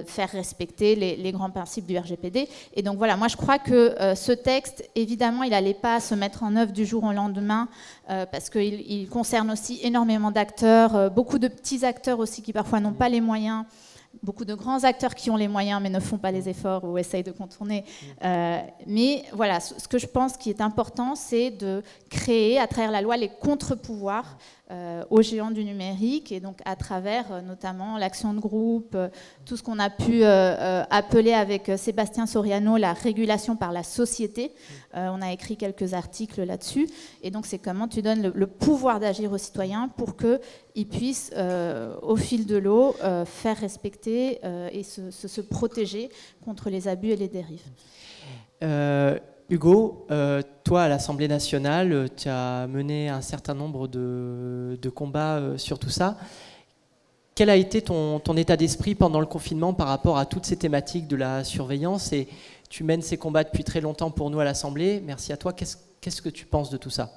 faire respecter les grands principes du RGPD. Et donc voilà, moi je crois que ce texte, évidemment, il n'allait pas se mettre en œuvre du jour au lendemain parce qu'il concerne aussi énormément d'acteurs, beaucoup de petits acteurs aussi qui parfois n'ont pas les moyens. Beaucoup de grands acteurs qui ont les moyens mais ne font pas les efforts ou essayent de contourner. Mais voilà, ce que je pense qui est important, c'est de créer à travers la loi les contre-pouvoirs aux géants du numérique et donc à travers notamment l'action de groupe, tout ce qu'on a pu appeler avec Sébastien Soriano la régulation par la société. On a écrit quelques articles là-dessus et donc c'est comment tu donnes le pouvoir d'agir aux citoyens pour qu'ils puissent au fil de l'eau faire respecter et se protéger contre les abus et les dérives. Hugo, toi à l'Assemblée nationale, tu as mené un certain nombre de combats sur tout ça. Quel a été ton état d'esprit pendant le confinement par rapport à toutes ces thématiques de la surveillance? Et tu mènes ces combats depuis très longtemps pour nous à l'Assemblée. Merci à toi. Qu'est-ce que tu penses de tout ça?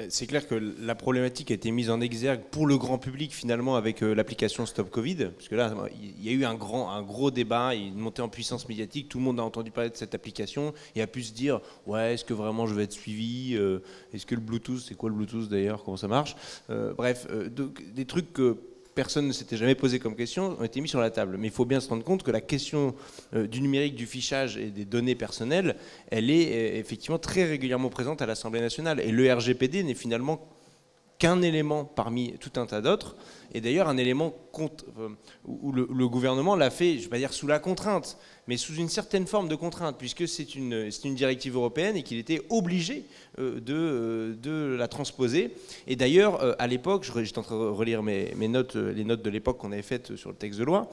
C'est clair que la problématique a été mise en exergue pour le grand public finalement avec l'application Stop Covid, parce que là il y a eu un gros débat, une montée en puissance médiatique, tout le monde a entendu parler de cette application et a pu se dire ouais, est-ce que vraiment je vais être suivi, est-ce que le Bluetooth, c'est quoi le Bluetooth d'ailleurs, comment ça marche, bref, des trucs que personne ne s'était jamais posé comme question, ont été mis sur la table. Mais il faut bien se rendre compte que la question du numérique, du fichage et des données personnelles, elle est effectivement très régulièrement présente à l'Assemblée nationale. Et le RGPD n'est finalement qu'un élément parmi tout un tas d'autres. Et d'ailleurs, un élément où le gouvernement l'a fait, je ne vais pas dire sous la contrainte, mais sous une certaine forme de contrainte, puisque c'est une directive européenne et qu'il était obligé de la transposer. Et d'ailleurs, à l'époque, j'étais en train de relire mes notes, les notes de l'époque qu'on avait faites sur le texte de loi,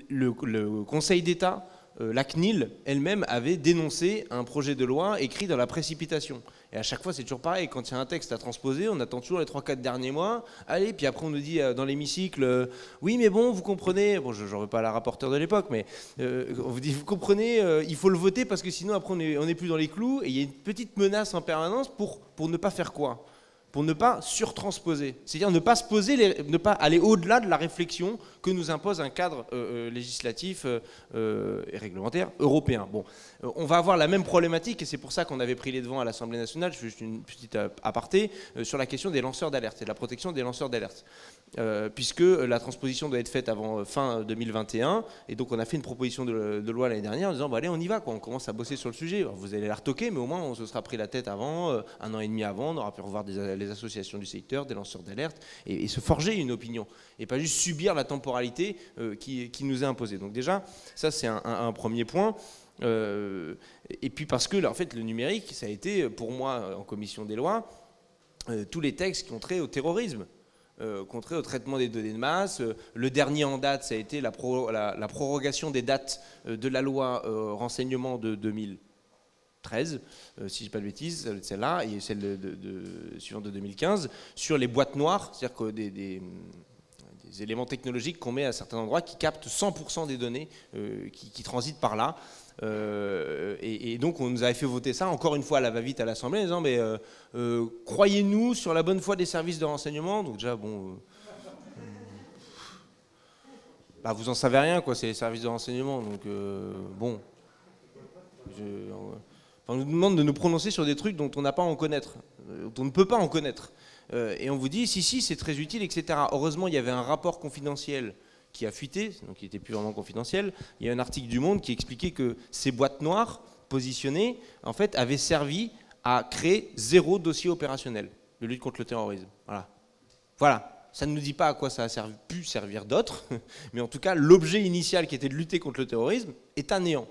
le Conseil d'État, la CNIL elle-même avait dénoncé un projet de loi écrit dans la précipitation. Et à chaque fois, c'est toujours pareil. Quand il y a un texte à transposer, on attend toujours les 3-4 derniers mois. Allez, puis après on nous dit dans l'hémicycle, oui, mais bon, vous comprenez, bon, je n'en veux pas la rapporteure de l'époque, mais on vous dit, vous comprenez, il faut le voter parce que sinon après on n'est plus dans les clous. Et il y a une petite menace en permanence pour ne pas faire quoi ? Pour ne pas surtransposer, c'est-à-dire ne pas aller au-delà de la réflexion que nous impose un cadre législatif et réglementaire européen. Bon, on va avoir la même problématique et c'est pour ça qu'on avait pris les devants à l'Assemblée nationale. Je fais juste une petite aparté sur la question des lanceurs d'alerte et de la protection des lanceurs d'alerte. Puisque la transposition doit être faite avant fin 2021 et donc on a fait une proposition de loi l'année dernière en disant bah, allez on y va quoi, on commence à bosser sur le sujet. Alors, vous allez la retoquer mais au moins on se sera pris la tête avant, un an et demi avant, on aura pu revoir les associations du secteur, des lanceurs d'alerte et se forger une opinion et pas juste subir la temporalité qui nous est imposée. Donc déjà ça c'est un premier point. Et puis parce que là, en fait le numérique ça a été pour moi en commission des lois tous les textes qui ont trait au terrorisme. contrer au traitement des données de masse. Le dernier en date, ça a été la prorogation des dates de la loi renseignement de 2013, si je ne dis pas de bêtises, celle-là, et celle suivante de 2015, sur les boîtes noires, c'est-à-dire que des éléments technologiques qu'on met à certains endroits qui captent 100% des données qui transitent par là. Et donc on nous avait fait voter ça encore une fois à la va-vite à l'Assemblée en disant mais croyez-nous sur la bonne foi des services de renseignement. Donc déjà bon bah, vous en savez rien quoi, c'est les services de renseignement, donc bon on nous demande de nous prononcer sur des trucs dont on n'a pas à en connaître, dont on ne peut pas en connaître, et on vous dit si c'est très utile, etc. Heureusement il y avait un rapport confidentiel qui a fuité, donc qui n'était plus vraiment confidentiel. Il y a un article du Monde qui expliquait que ces boîtes noires positionnées, en fait, avaient servi à créer 0 dossier opérationnel de lutte contre le terrorisme. Voilà. Ça ne nous dit pas à quoi ça a pu servir d'autres, mais en tout cas, l'objet initial qui était de lutter contre le terrorisme est à néant.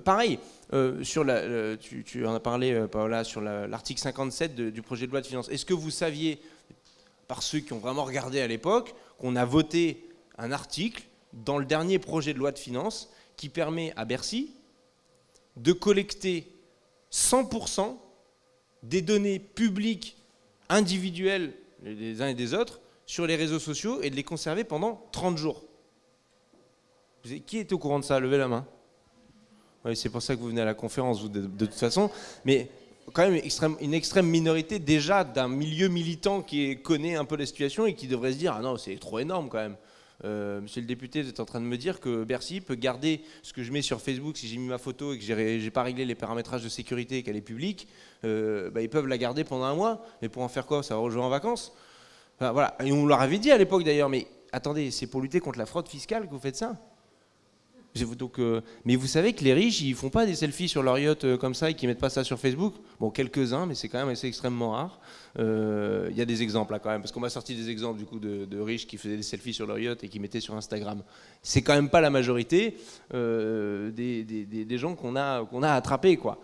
Pareil, tu en as parlé, Paola, sur l'article 57 du projet de loi de finances. Est-ce que vous saviez, par ceux qui ont vraiment regardé à l'époque, qu'on a voté un article dans le dernier projet de loi de finances qui permet à Bercy de collecter 100% des données publiques individuelles des uns et des autres sur les réseaux sociaux et de les conserver pendant 30 jours. Qui est au courant de ça? Levez la main. Oui, c'est pour ça que vous venez à la conférence, vous, de toute façon. Mais quand même une extrême minorité déjà d'un milieu militant qui connaît un peu la situation et qui devrait se dire « Ah non, c'est trop énorme quand même ». Monsieur le député, vous êtes en train de me dire que Bercy peut garder ce que je mets sur Facebook si j'ai mis ma photo et que j'ai pas réglé les paramétrages de sécurité et qu'elle est publique, ils peuvent la garder pendant un mois, mais pour en faire quoi? Ça va jouer en vacances? Enfin, voilà. Et on leur avait dit à l'époque d'ailleurs, mais attendez, c'est pour lutter contre la fraude fiscale que vous faites ça? Donc, mais vous savez que les riches, ils font pas des selfies sur leur yacht comme ça et qu'ils mettent pas ça sur Facebook. Bon, quelques-uns, mais c'est quand même assez extrêmement rare. Il y a des exemples là quand même, parce qu'on m'a sorti des exemples du coup de riches qui faisaient des selfies sur leur yacht et qui mettaient sur Instagram. C'est quand même pas la majorité des gens qu'on a attrapés, quoi.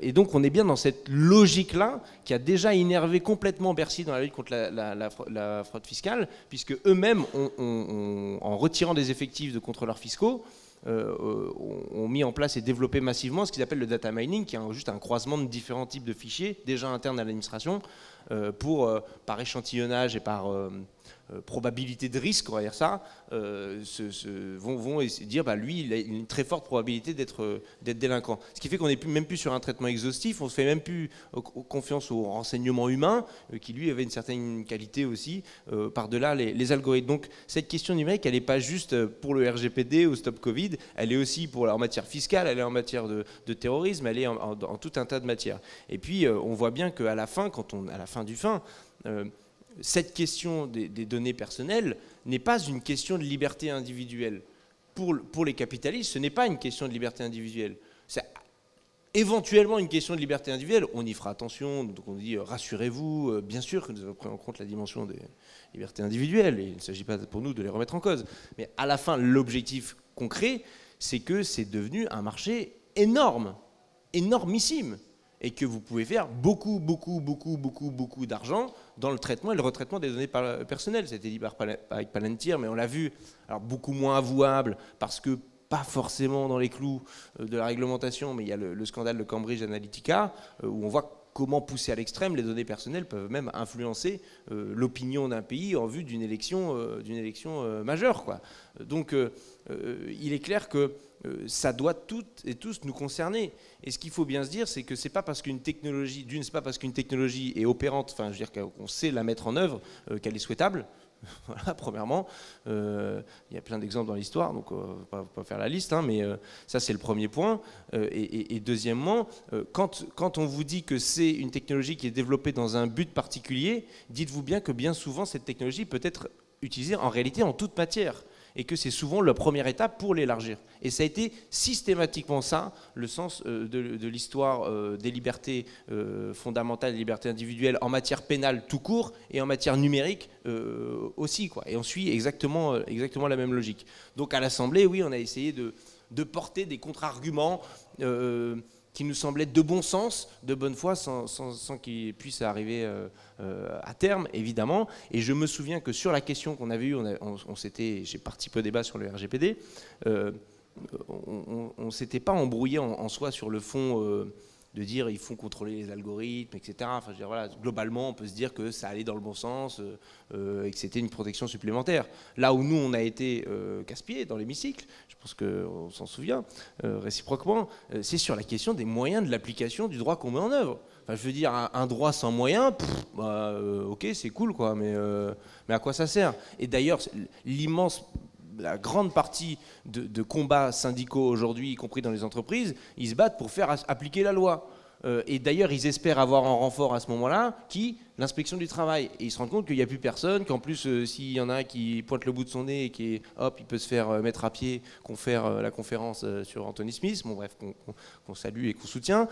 Et donc on est bien dans cette logique-là qui a déjà énervé complètement Bercy dans la lutte contre la fraude fiscale, puisque eux-mêmes, en retirant des effectifs de contrôleurs fiscaux, ont mis en place et développé massivement ce qu'ils appellent le data mining, qui est juste un croisement de différents types de fichiers déjà internes à l'administration pour, par échantillonnage et par probabilité de risque, on va dire ça, vont dire bah, lui, il a une très forte probabilité d'être délinquant. Ce qui fait qu'on n'est même plus sur un traitement exhaustif, on ne se fait même plus confiance au renseignement humain, qui lui avait une certaine qualité aussi, par-delà les algorithmes. Donc cette question numérique, elle n'est pas juste pour le RGPD ou Stop Covid, elle est aussi en matière fiscale, elle est en matière de terrorisme, elle est en tout un tas de matières. Et puis on voit bien qu'à la fin, à la fin du fin, cette question des données personnelles n'est pas une question de liberté individuelle. Pour les capitalistes, ce n'est pas une question de liberté individuelle. C'est éventuellement une question de liberté individuelle. On y fera attention, donc on dit rassurez-vous, bien sûr que nous avons pris en compte la dimension des libertés individuelles, et il ne s'agit pas pour nous de les remettre en cause. Mais à la fin, l'objectif concret, c'est que c'est devenu un marché énorme, énormissime, et que vous pouvez faire beaucoup d'argent dans le traitement et le retraitement des données personnelles. C'était dit avec Palantir, mais on l'a vu, alors beaucoup moins avouable, parce que pas forcément dans les clous de la réglementation, mais il y a le scandale de Cambridge Analytica, où on voit comment pousser à l'extrême, les données personnelles peuvent même influencer l'opinion d'un pays en vue d'une élection majeure, quoi. Donc il est clair que ça doit toutes et tous nous concerner. Et ce qu'il faut bien se dire, c'est que c'est pas parce qu'une technologie, c'est pas parce qu'une technologie est opérante, enfin, je veux dire qu'on sait la mettre en œuvre, qu'elle est souhaitable. Voilà, premièrement, il y a plein d'exemples dans l'histoire, donc on va pas faire la liste, hein, mais ça c'est le premier point. Et deuxièmement, quand on vous dit que c'est une technologie qui est développée dans un but particulier, dites-vous bien que bien souvent cette technologie peut être utilisée en réalité en toute matière, et que c'est souvent la première étape pour l'élargir. Et ça a été systématiquement ça, le sens de l'histoire des libertés fondamentales, des libertés individuelles en matière pénale tout court et en matière numérique aussi, quoi. Et on suit exactement la même logique. Donc à l'Assemblée, oui, on a essayé de porter des contre-arguments qui nous semblaient de bon sens, de bonne foi, sans qu'ils puissent arriver à terme, évidemment. Et je me souviens que sur la question qu'on avait eue, j'ai participé au débat sur le RGPD, on ne s'était pas embrouillé en soi sur le fond de dire il faut contrôler les algorithmes, etc. Enfin, je veux dire, voilà, globalement, on peut se dire que ça allait dans le bon sens et que c'était une protection supplémentaire. Là où nous, on a été casse-pieds dans l'hémicycle, je pense qu'on s'en souvient réciproquement, c'est sur la question des moyens de l'application du droit qu'on met en œuvre. Enfin, je veux dire, un droit sans moyens, ok, c'est cool, quoi, mais à quoi ça sert? Et d'ailleurs, la grande partie de combats syndicaux aujourd'hui, y compris dans les entreprises, ils se battent pour faire appliquer la loi. Et d'ailleurs, ils espèrent avoir en renfort à ce moment-là l'inspection du travail. Et ils se rendent compte qu'il n'y a plus personne, qu'en plus, s'il y en a un qui pointe le bout de son nez et qui il peut se faire mettre à pied, qu'on fait la conférence sur Anthony Smith, bon bref, qu'on salue et qu'on soutient.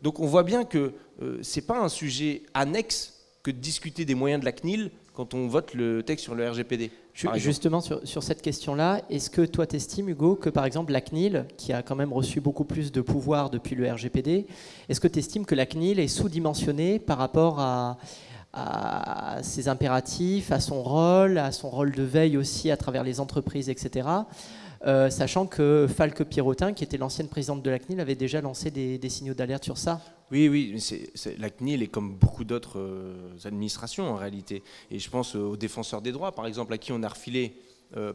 Donc on voit bien que ce n'est pas un sujet annexe que de discuter des moyens de la CNIL quand on vote le texte sur le RGPD. Justement, sur cette question-là, est-ce que toi t'estimes, Hugo, que par exemple la CNIL, qui a quand même reçu beaucoup plus de pouvoir depuis le RGPD, est-ce que tu estimes que la CNIL est sous-dimensionnée par rapport à ses impératifs, à son rôle de veille aussi à travers les entreprises, etc. Sachant que Falque Pierrotin, qui était l'ancienne présidente de la CNIL, avait déjà lancé des signaux d'alerte sur ça. Oui, la CNIL est comme beaucoup d'autres administrations en réalité. Et je pense aux défenseurs des droits, par exemple, à qui on a refilé, un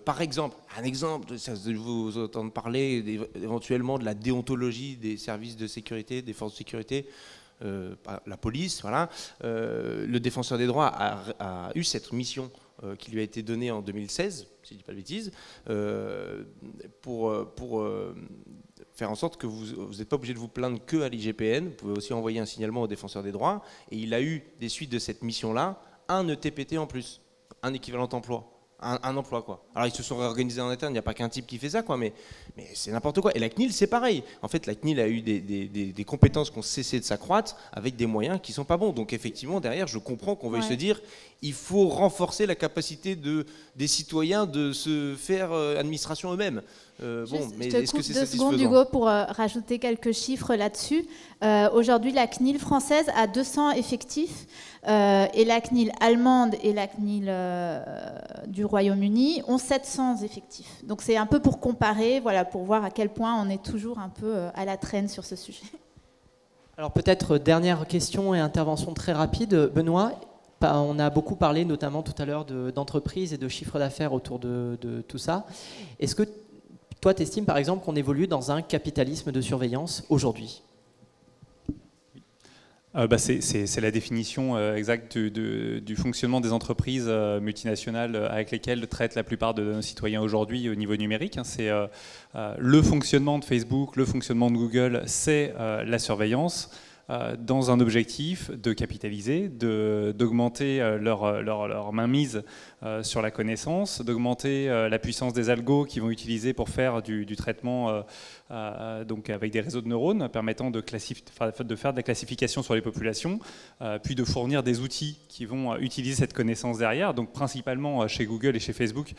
exemple, ça vous entendre parler éventuellement de la déontologie des services de sécurité, des forces de sécurité, la police, voilà. Le défenseur des droits a eu cette mission qui lui a été donnée en 2016, si je ne dis pas de bêtises, pour faire en sorte que vous n'êtes pas obligé de vous plaindre que à l'IGPN, vous pouvez aussi envoyer un signalement au défenseur des droits, et il a eu des suites de cette mission-là, un ETPT en plus, un équivalent emploi. Un emploi, quoi. Alors ils se sont réorganisés en interne, il n'y a pas qu'un type qui fait ça, quoi, mais c'est n'importe quoi. Et la CNIL, c'est pareil. En fait, la CNIL a eu des compétences qui ont cessé de s'accroître avec des moyens qui ne sont pas bons. Donc effectivement, derrière, je comprends qu'on veuille se dire il faut renforcer la capacité des citoyens de se faire administration eux-mêmes. Mais est-ce que c'est satisfaisant ? 2 secondes, Hugo, pour rajouter quelques chiffres là-dessus. Aujourd'hui, la CNIL française a 200 effectifs et la CNIL allemande et la CNIL du Royaume-Uni ont 700 effectifs. Donc c'est un peu pour comparer, voilà, pour voir à quel point on est toujours un peu à la traîne sur ce sujet. Alors peut-être dernière question et intervention très rapide. Benoît, on a beaucoup parlé notamment tout à l'heure d'entreprises et de chiffre d'affaires autour de tout ça. Est-ce que toi, tu estimes par exemple qu'on évolue dans un capitalisme de surveillance aujourd'hui ? C'est la définition exacte du fonctionnement des entreprises multinationales avec lesquelles traitent la plupart de nos citoyens aujourd'hui au niveau numérique. C'est le fonctionnement de Facebook, le fonctionnement de Google, c'est la surveillance. Dans un objectif de capitaliser, d'augmenter leur mainmise sur la connaissance, d'augmenter la puissance des algos qu'ils vont utiliser pour faire du traitement donc avec des réseaux de neurones permettant de faire de la classification sur les populations, puis de fournir des outils qui vont utiliser cette connaissance derrière. Donc principalement chez Google et chez Facebook,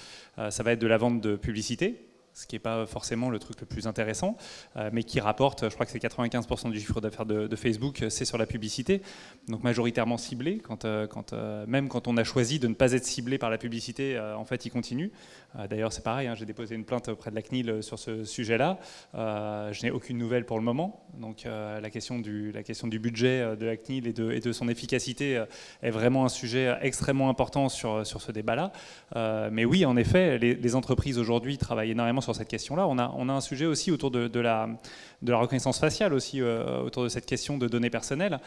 ça va être de la vente de publicité, ce qui n'est pas forcément le truc le plus intéressant, mais qui rapporte, je crois que c'est 95% du chiffre d'affaires de Facebook, c'est sur la publicité, donc majoritairement ciblé, même quand on a choisi de ne pas être ciblé par la publicité, en fait il continue. D'ailleurs c'est pareil, j'ai déposé une plainte auprès de la CNIL sur ce sujet-là, je n'ai aucune nouvelle pour le moment, donc la question du budget de la CNIL et de son efficacité est vraiment un sujet extrêmement important sur ce débat-là, mais oui, en effet, les entreprises aujourd'hui travaillent énormément sur cette question-là. On a un sujet aussi autour de la reconnaissance faciale, aussi autour de cette question de données personnelles.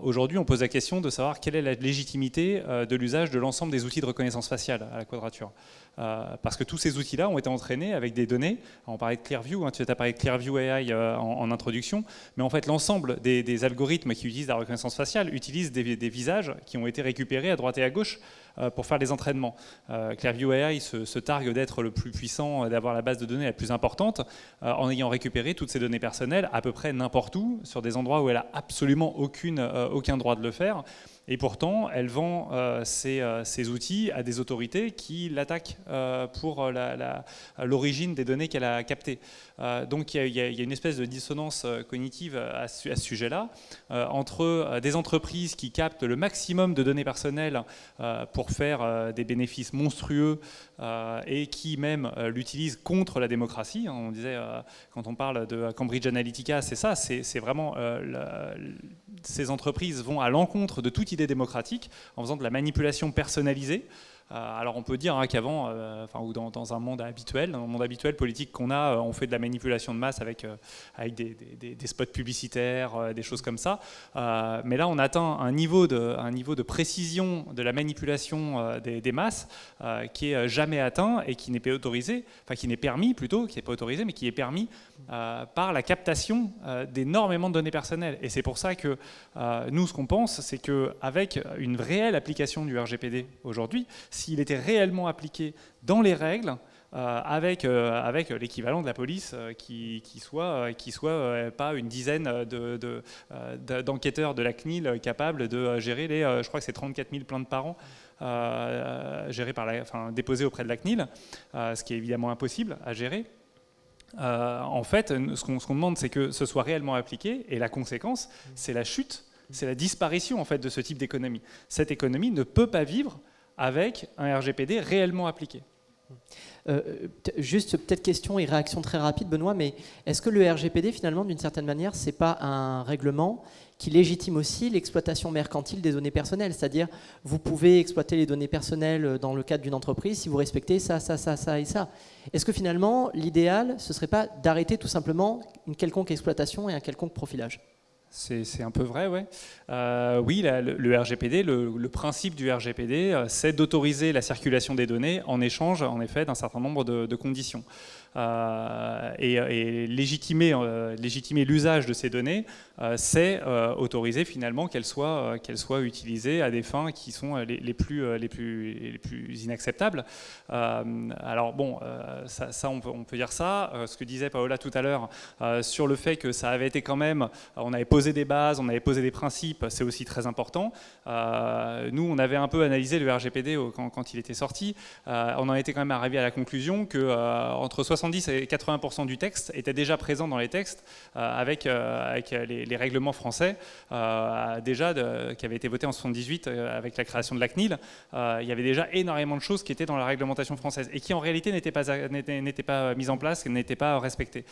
Aujourd'hui, on pose la question de savoir quelle est la légitimité de l'usage de l'ensemble des outils de reconnaissance faciale à la Quadrature. Parce que tous ces outils-là ont été entraînés avec des données. On parlait de Clearview, tu as parlé de Clearview AI en introduction, mais en fait l'ensemble des algorithmes qui utilisent la reconnaissance faciale utilisent des visages qui ont été récupérés à droite et à gauche pour faire les entraînements. Clearview AI se targue d'être le plus puissant, d'avoir la base de données la plus importante, en ayant récupéré toutes ces données personnelles à peu près n'importe où, sur des endroits où elle n'a absolument aucun droit de le faire. Et pourtant, elle vend ces outils à des autorités qui l'attaquent pour l'origine des données qu'elle a captées. Donc il y a une espèce de dissonance cognitive à ce sujet-là, entre des entreprises qui captent le maximum de données personnelles pour faire des bénéfices monstrueux et qui même l'utilisent contre la démocratie. On disait, quand on parle de Cambridge Analytica, c'est ça, c'est vraiment... ces entreprises vont à l'encontre de toute idée démocratique en faisant de la manipulation personnalisée. Alors on peut dire qu'avant, ou dans un monde habituel politique qu'on a, on fait de la manipulation de masse avec des spots publicitaires, des choses comme ça. Mais là, on atteint un niveau de précision de la manipulation des masses qui est jamais atteint et qui n'est pas autorisé, qui n'est permis plutôt, qui n'est pas autorisé, mais qui est permis par la captation d'énormément de données personnelles. Et c'est pour ça que nous, ce qu'on pense, c'est qu'avec une réelle application du RGPD aujourd'hui, s'il était réellement appliqué dans les règles, avec l'équivalent de la police qui soit pas une dizaine d'enquêteurs de la CNIL capables de gérer je crois que c'est 34 000 plaintes par an déposées auprès de la CNIL, ce qui est évidemment impossible à gérer. En fait, ce qu'on demande, c'est que ce soit réellement appliqué, et la conséquence, c'est la chute, c'est la disparition en fait de ce type d'économie. Cette économie ne peut pas vivre avec un RGPD réellement appliqué. Juste peut-être question et réaction très rapide, Benoît, mais est-ce que le RGPD, finalement, d'une certaine manière, c'est pas un règlement qui légitime aussi l'exploitation mercantile des données personnelles? C'est-à-dire, vous pouvez exploiter les données personnelles dans le cadre d'une entreprise si vous respectez ça et ça. Est-ce que finalement, l'idéal, ce serait pas d'arrêter tout simplement une quelconque exploitation et un quelconque profilage? C'est un peu vrai, ouais. Oui, le RGPD, le principe du RGPD, c'est d'autoriser la circulation des données en échange, en effet, d'un certain nombre de conditions. Et légitimer l'usage de ces données, c'est autoriser finalement qu'elles soient utilisées à des fins qui sont les plus inacceptables. Alors bon, ça on peut dire ça. Ce que disait Paola tout à l'heure sur le fait que ça avait été quand même, on avait posé des bases, on avait posé des principes, c'est aussi très important. Nous, on avait un peu analysé le RGPD quand il était sorti. On en était quand même arrivé à la conclusion que entre 70 et 80% du texte était déjà présent dans les textes avec les règlements français déjà qui avaient été votés en 78 avec la création de la CNIL. Il y avait déjà énormément de choses qui étaient dans la réglementation française et qui en réalité n'étaient pas mises en place, n'étaient pas respectées.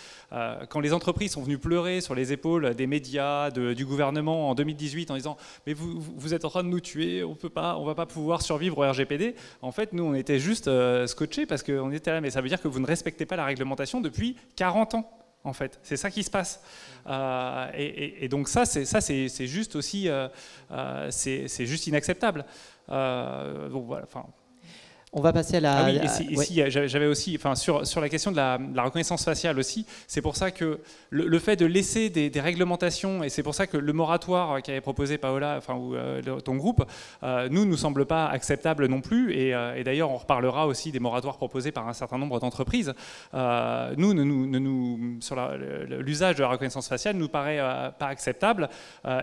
Quand les entreprises sont venues pleurer sur les épaules des médias, du gouvernement en 2018 en disant « mais vous êtes en train de nous tuer, on va pas pouvoir survivre au RGPD », en fait nous on était juste scotchés parce qu'on était là « mais ça veut dire que vous ne respectez pas la réglementation depuis 40 ans ». En fait, c'est ça qui se passe. Et donc ça, c'est juste aussi, c'est juste inacceptable. Donc voilà. Enfin. On va passer à la... Ah oui, j'avais aussi, sur la question de la reconnaissance faciale aussi, c'est pour ça que le fait de laisser des réglementations, et c'est pour ça que le moratoire qu'avait proposé Paola, ou ton groupe, nous semble pas acceptable non plus, et d'ailleurs on reparlera aussi des moratoires proposés par un certain nombre d'entreprises. Sur l'usage de la reconnaissance faciale nous paraît pas acceptable,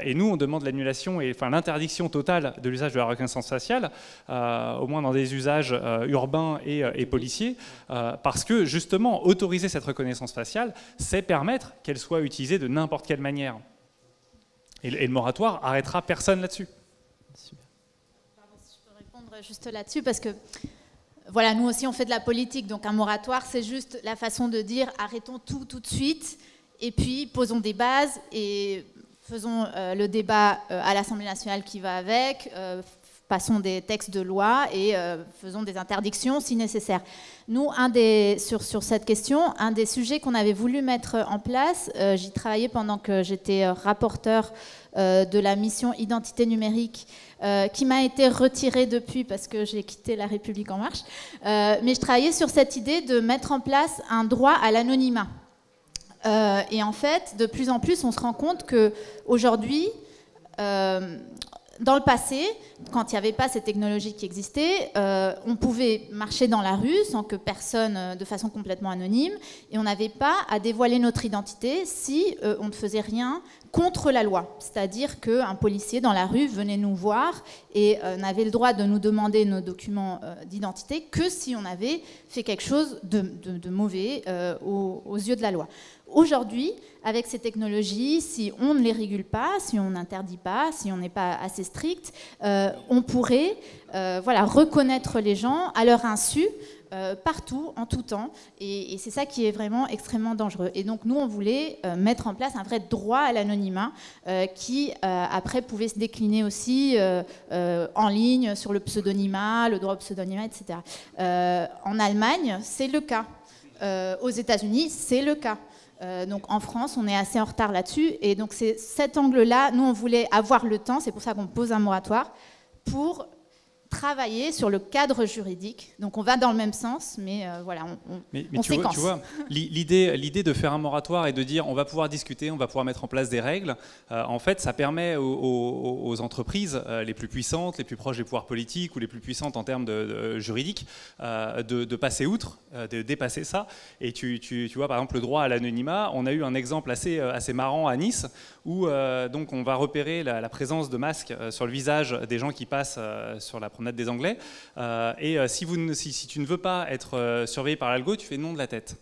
et nous on demande l'annulation et l'interdiction totale de l'usage de la reconnaissance faciale, au moins dans des usages urbains et policiers, parce que justement autoriser cette reconnaissance faciale, c'est permettre qu'elle soit utilisée de n'importe quelle manière. Et le moratoire arrêtera personne là-dessus. Pardon, si je peux répondre juste là-dessus, parce que voilà, nous aussi on fait de la politique, donc un moratoire c'est juste la façon de dire arrêtons tout de suite, et puis posons des bases et faisons le débat à l'Assemblée nationale qui va avec, passons des textes de loi et faisons des interdictions si nécessaire. Nous, sur cette question, un des sujets qu'on avait voulu mettre en place, j'y travaillais pendant que j'étais rapporteur de la mission Identité numérique, qui m'a été retirée depuis parce que j'ai quitté La République En Marche, mais je travaillais sur cette idée de mettre en place un droit à l'anonymat. Et en fait, de plus en plus, on se rend compte qu'aujourd'hui, dans le passé, quand il n'y avait pas ces technologies qui existaient, on pouvait marcher dans la rue sans que personne, de façon complètement anonyme, et on n'avait pas à dévoiler notre identité si on ne faisait rien contre la loi. C'est-à-dire qu'un policier dans la rue venait nous voir et n'avait le droit de nous demander nos documents d'identité que si on avait fait quelque chose de mauvais aux yeux de la loi. Aujourd'hui, avec ces technologies, si on ne les régule pas, si on n'interdit pas, si on n'est pas assez strict, on pourrait reconnaître les gens à leur insu, partout, en tout temps, et c'est ça qui est vraiment extrêmement dangereux. Et donc nous, on voulait mettre en place un vrai droit à l'anonymat qui, après, pouvait se décliner aussi en ligne, sur le pseudonymat, le droit au pseudonymat, etc. En Allemagne, c'est le cas. Aux États-Unis, c'est le cas. Donc en France, on est assez en retard là-dessus. Et donc c'est cet angle-là, nous, on voulait avoir le temps, c'est pour ça qu'on pose un moratoire, pour travailler sur le cadre juridique. Donc on va dans le même sens, mais on séquence. Tu vois, l'idée de faire un moratoire et de dire on va pouvoir discuter, on va pouvoir mettre en place des règles, en fait, ça permet aux entreprises les plus puissantes, les plus proches des pouvoirs politiques ou les plus puissantes en termes de juridiques, de passer outre, de dépasser ça. Et tu vois, par exemple, le droit à l'anonymat, on a eu un exemple assez marrant à Nice, où donc on va repérer la présence de masques sur le visage des gens qui passent sur la promenade des Anglais, et si tu ne veux pas être surveillé par l'algo, tu fais non de la tête.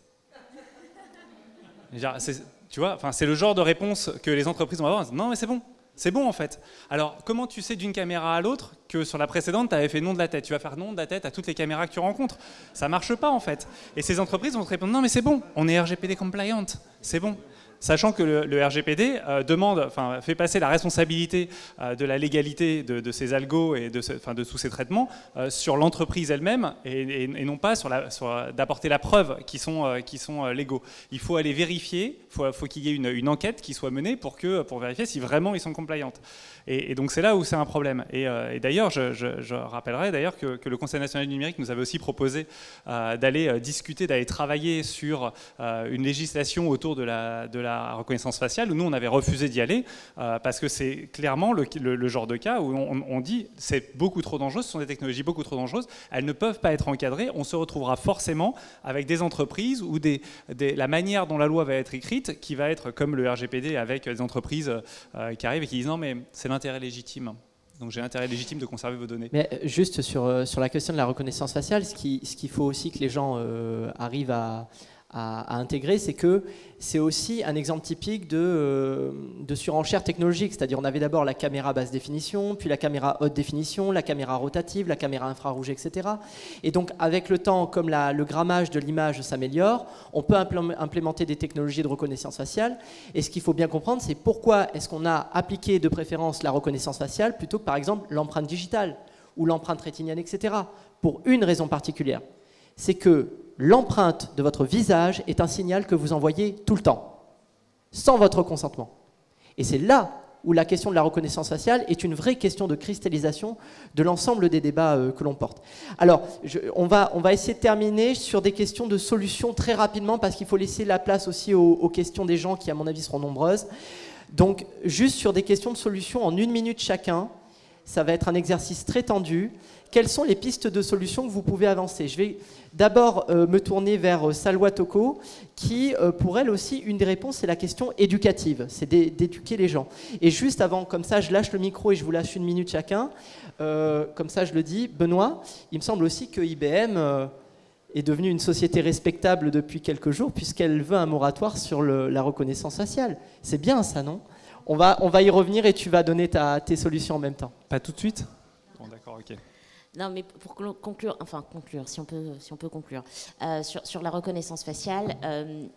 Tu vois, c'est le genre de réponse que les entreprises vont avoir. Non, mais c'est bon en fait. Alors, comment tu sais d'une caméra à l'autre que sur la précédente, tu avais fait non de la tête? Tu vas faire non de la tête à toutes les caméras que tu rencontres. Ça marche pas en fait. Et ces entreprises vont te répondre non, mais c'est bon, on est RGPD compliant, c'est bon. Sachant que le RGPD fait passer la responsabilité de la légalité de ces algos et de tous ces traitements sur l'entreprise elle-même et non pas d'apporter la preuve qu'ils sont légaux. Il faut aller vérifier, faut qu'il y ait une enquête qui soit menée pour vérifier si vraiment ils sont compliant. Et donc c'est là où c'est un problème. Et d'ailleurs, je rappellerai d'ailleurs que le Conseil national du numérique nous avait aussi proposé d'aller discuter, d'aller travailler sur une législation autour de la reconnaissance faciale, où nous on avait refusé d'y aller parce que c'est clairement le genre de cas où on dit c'est beaucoup trop dangereux, ce sont des technologies beaucoup trop dangereuses, elles ne peuvent pas être encadrées, on se retrouvera forcément avec des entreprises ou la manière dont la loi va être écrite qui va être comme le RGPD avec des entreprises qui arrivent et qui disent non mais c'est l'intérêt légitime. Donc j'ai l'intérêt légitime de conserver vos données. Mais juste sur la question de la reconnaissance faciale, ce qu'il faut aussi que les gens arrivent à intégrer, c'est que c'est aussi un exemple typique de surenchère technologique. C'est-à-dire on avait d'abord la caméra basse définition, puis la caméra haute définition, la caméra rotative, la caméra infrarouge, etc. Et donc avec le temps, comme le grammage de l'image s'améliore, on peut implémenter des technologies de reconnaissance faciale. Et ce qu'il faut bien comprendre, c'est pourquoi est-ce qu'on a appliqué de préférence la reconnaissance faciale plutôt que par exemple l'empreinte digitale ou l'empreinte rétinienne, etc. Pour une raison particulière. C'est que l'empreinte de votre visage est un signal que vous envoyez tout le temps, sans votre consentement. Et c'est là où la question de la reconnaissance faciale est une vraie question de cristallisation de l'ensemble des débats que l'on porte. Alors, on va essayer de terminer sur des questions de solutions très rapidement, parce qu'il faut laisser la place aussi aux questions des gens qui, à mon avis, seront nombreuses. Donc, juste sur des questions de solutions en 1 minute chacun, ça va être un exercice très tendu. Quelles sont les pistes de solutions que vous pouvez avancer? Je vais d'abord me tourner vers Salwa Toko, qui, pour elle aussi, une des réponses, c'est la question éducative, c'est d'éduquer les gens. Et juste avant, comme ça, je lâche le micro et je vous lâche 1 minute chacun. Comme ça, je le dis. Benoît, il me semble aussi que IBM est devenue une société respectable depuis quelques jours, puisqu'elle veut un moratoire sur la reconnaissance faciale. C'est bien ça, non? On va y revenir et tu vas donner tes solutions en même temps. Pas tout de suite? Bon, d'accord, ok. Non, mais pour conclure, si on peut conclure, sur la reconnaissance faciale,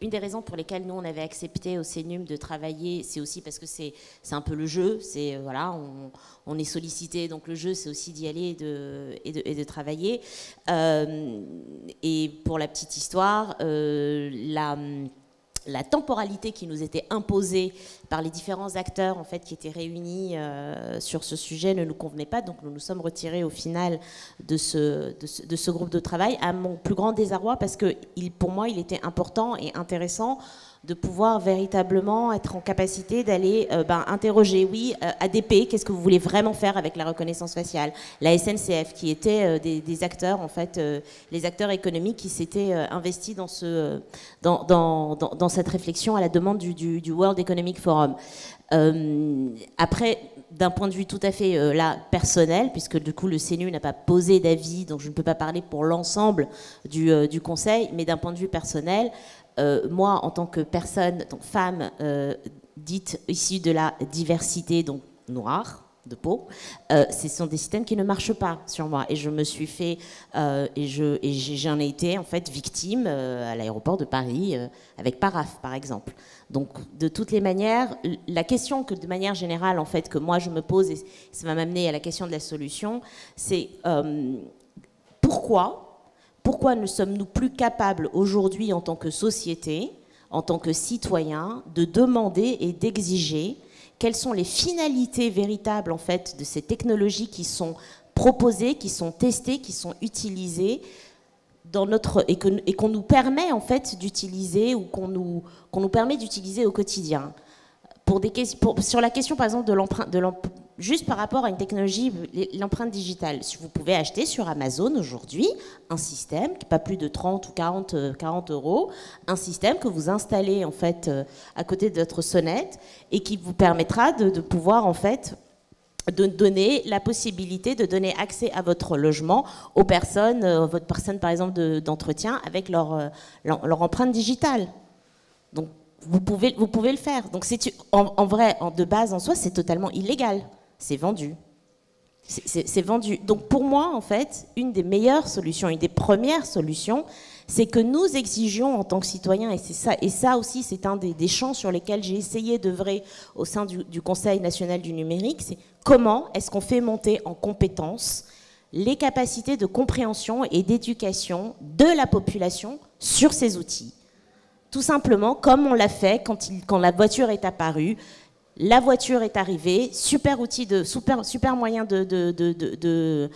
une des raisons pour lesquelles nous on avait accepté au CNUM de travailler, c'est aussi parce que c'est un peu le jeu, on est sollicité, donc le jeu c'est aussi d'y aller et de travailler. Et pour la petite histoire, la temporalité qui nous était imposée par les différents acteurs en fait, qui étaient réunis sur ce sujet ne nous convenait pas. Donc nous nous sommes retirés au final de ce groupe de travail, à mon plus grand désarroi, parce que pour moi, il était important et intéressant de pouvoir véritablement être en capacité d'aller interroger, oui, ADP, qu'est-ce que vous voulez vraiment faire avec la reconnaissance faciale, la SNCF, qui étaient des acteurs, en fait, les acteurs économiques qui s'étaient investis dans cette réflexion à la demande du World Economic Forum. Après, d'un point de vue tout à fait personnel, puisque du coup le CNU n'a pas posé d'avis, donc je ne peux pas parler pour l'ensemble du Conseil, mais d'un point de vue personnel, moi, en tant que personne, donc femme dite issue de la diversité, donc noire de peau, ce sont des systèmes qui ne marchent pas sur moi. Et je me suis fait, j'en ai été en fait victime à l'aéroport de Paris avec Paraf, par exemple. Donc, de toutes les manières, la question que, de manière générale, en fait, que moi je me pose, et ça va m'amener à la question de la solution, c'est pourquoi ne sommes-nous plus capables aujourd'hui, en tant que société, en tant que citoyens, de demander et d'exiger quelles sont les finalités véritables en fait, de ces technologies qui sont proposées, qui sont testées, qui sont utilisées dans et qu'on nous permet en fait d'utiliser ou qu'on nous permet d'utiliser au quotidien. Sur la question, par exemple, de l'empreinte, juste par rapport à une technologie, l'empreinte digitale, si vous pouvez acheter sur Amazon aujourd'hui un système qui n'est pas plus de 30 ou 40 euros, un système que vous installez en fait à côté de votre sonnette et qui vous permettra de pouvoir en fait de donner la possibilité de donner accès à votre logement aux personnes, votre personne par exemple d'entretien avec leur empreinte digitale. Donc vous pouvez le faire. Donc en vrai, de base en soi, c'est totalement illégal. C'est vendu. C'est vendu. Donc pour moi, en fait, une des meilleures solutions, une des premières solutions, c'est que nous exigions en tant que citoyens, et ça aussi c'est un des champs sur lesquels j'ai essayé d'œuvrer au sein du Conseil national du numérique, c'est comment est-ce qu'on fait monter en compétences les capacités de compréhension et d'éducation de la population sur ces outils. Tout simplement comme on l'a fait quand la voiture est apparue. La voiture est arrivée, super outil, super moyen de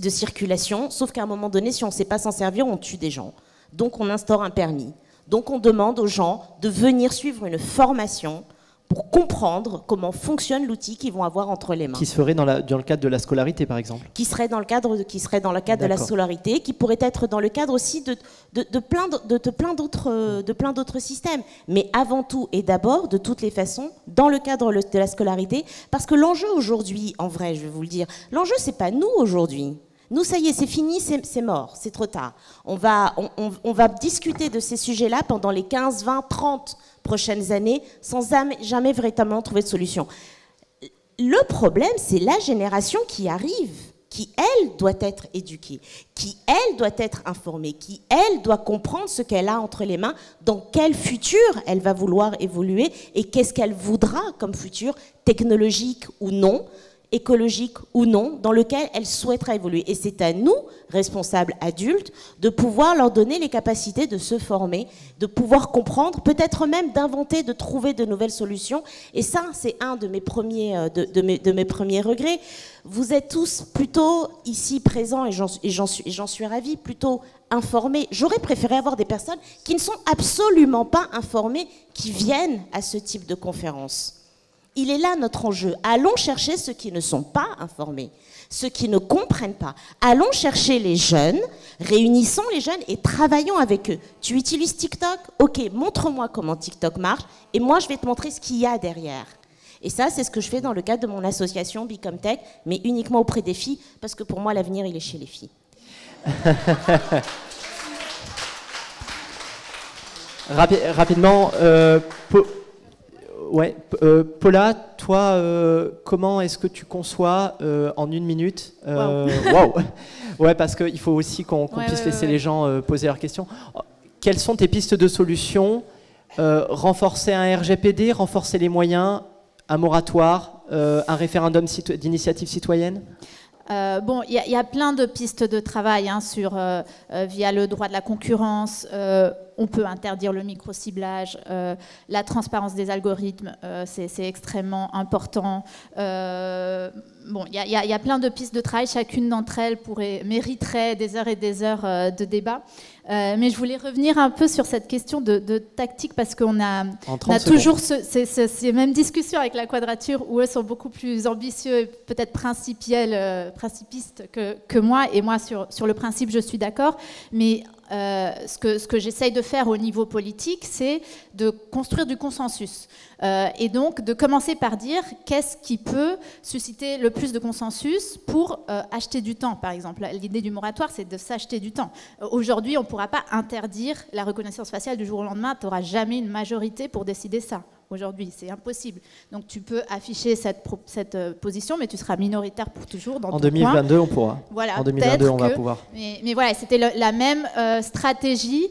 circulation, sauf qu'à un moment donné, si on ne sait pas s'en servir, on tue des gens. Donc on instaure un permis. Donc on demande aux gens de venir suivre une formation pour comprendre comment fonctionne l'outil qu'ils vont avoir entre les mains. Qui se ferait dans le cadre de la scolarité, par exemple. Qui serait dans le cadre de la scolarité, qui pourrait être dans le cadre aussi de plein d'autres systèmes. Mais avant tout et d'abord, de toutes les façons, dans le cadre de la scolarité, parce que l'enjeu aujourd'hui, en vrai, je vais vous le dire, l'enjeu, c'est pas nous aujourd'hui. Nous, ça y est, c'est fini, c'est mort, c'est trop tard. On va discuter de ces sujets-là pendant les 15, 20, 30 prochaines années sans jamais véritablement trouver de solution. Le problème, c'est la génération qui arrive, qui, elle, doit être éduquée, qui, elle, doit être informée, qui, elle, doit comprendre ce qu'elle a entre les mains, dans quel futur elle va vouloir évoluer et qu'est-ce qu'elle voudra comme futur, technologique ou non, écologique ou non, dans lequel elle souhaitera évoluer. Et c'est à nous, responsables adultes, de pouvoir leur donner les capacités de se former, de pouvoir comprendre, peut-être même d'inventer, de trouver de nouvelles solutions. Et ça, c'est un de mes premiers regrets. Vous êtes tous plutôt ici présents, et j'en suis ravie, plutôt informés. J'aurais préféré avoir des personnes qui ne sont absolument pas informées, qui viennent à ce type de conférence. Il est là notre enjeu. Allons chercher ceux qui ne sont pas informés, ceux qui ne comprennent pas. Allons chercher les jeunes, réunissons les jeunes et travaillons avec eux. Tu utilises TikTok? Ok, montre-moi comment TikTok marche et moi je vais te montrer ce qu'il y a derrière. Et ça, c'est ce que je fais dans le cadre de mon association Becomtech, mais uniquement auprès des filles, parce que pour moi, l'avenir, il est chez les filles. Rapidement, Paula, toi, comment est-ce que tu conçois en une minute wow. Ouais, parce qu'il faut aussi qu'on puisse laisser les gens poser leurs questions. Quelles sont tes pistes de solutions? Renforcer un RGPD, renforcer les moyens, un moratoire, un référendum d'initiative citoyenne? Bon, il y a plein de pistes de travail via le droit de la concurrence. on peut interdire le micro-ciblage, la transparence des algorithmes, c'est extrêmement important. Bon, il y a plein de pistes de travail, chacune d'entre elles mériterait des heures et des heures de débat. Mais je voulais revenir un peu sur cette question de tactique, parce qu'on a toujours ces mêmes discussions avec la Quadrature, où eux sont beaucoup plus ambitieux et peut-être principistes que moi. Et moi, sur le principe, je suis d'accord. Mais ce que j'essaye de faire au niveau politique, c'est de construire du consensus. Et donc de commencer par dire qu'est-ce qui peut susciter le plus de consensus pour acheter du temps, par exemple. L'idée du moratoire, c'est de s'acheter du temps. Aujourd'hui, on ne pourra pas interdire la reconnaissance faciale du jour au lendemain. Tu n'auras jamais une majorité pour décider ça. Aujourd'hui, c'est impossible. Donc tu peux afficher cette position, mais tu seras minoritaire pour toujours dans ton coin. En 2022, on pourra. Voilà, en 2022, on va pouvoir. Mais voilà, c'était la même stratégie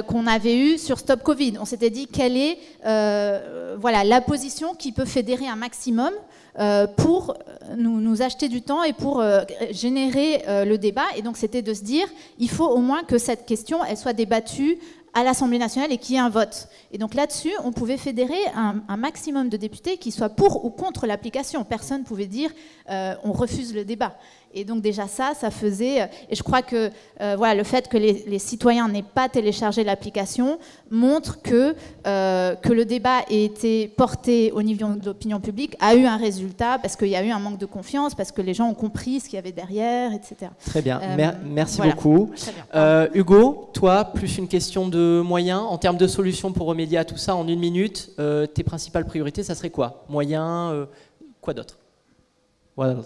qu'on avait eue sur Stop Covid. On s'était dit quelle est la position qui peut fédérer un maximum pour nous acheter du temps et pour générer le débat. Et donc c'était de se dire, il faut au moins que cette question, elle soit débattue à l'Assemblée nationale et qu'il y ait un vote. Et donc là-dessus, on pouvait fédérer un maximum de députés qui soient pour ou contre l'application. Personne ne pouvait dire on refuse le débat. Et donc déjà ça faisait... Et je crois que le fait que les citoyens n'aient pas téléchargé l'application montre que le débat ait été porté au niveau de l'opinion publique, a eu un résultat, parce qu'il y a eu un manque de confiance, parce que les gens ont compris ce qu'il y avait derrière, etc. Très bien, merci beaucoup. Très bien. Hugo, toi, plus une question de moyens, en termes de solutions pour remédier à tout ça, en 1 minute, tes principales priorités, ça serait quoi? Moyens, quoi d'autre? Voilà.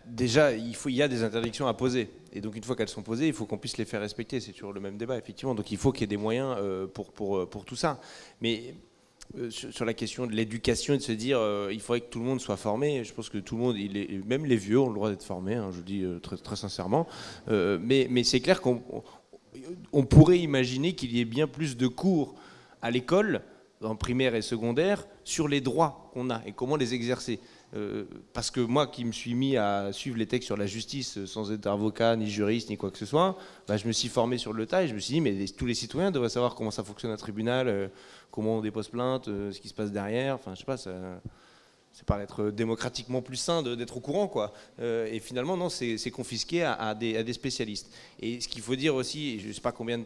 Déjà, il y a des interdictions à poser. Et donc, une fois qu'elles sont posées, il faut qu'on puisse les faire respecter. C'est toujours le même débat, effectivement. Donc, il faut qu'il y ait des moyens pour tout ça. Mais sur la question de l'éducation et de se dire il faudrait que tout le monde soit formé, je pense que tout le monde, même les vieux, ont le droit d'être formés, hein, je le dis très, très sincèrement. Mais c'est clair qu'on pourrait imaginer qu'il y ait bien plus de cours à l'école, en primaire et secondaire, sur les droits qu'on a et comment les exercer. Parce que moi qui me suis mis à suivre les textes sur la justice sans être avocat, ni juriste, ni quoi que ce soit, je me suis formé sur le tas et je me suis dit mais tous les citoyens devraient savoir comment ça fonctionne un tribunal, comment on dépose plainte, ce qui se passe derrière, enfin je sais pas, c'est paraît être démocratiquement plus sain d'être au courant, quoi. Et finalement, non, c'est confisqué à des spécialistes. Et ce qu'il faut dire aussi, je ne sais pas combien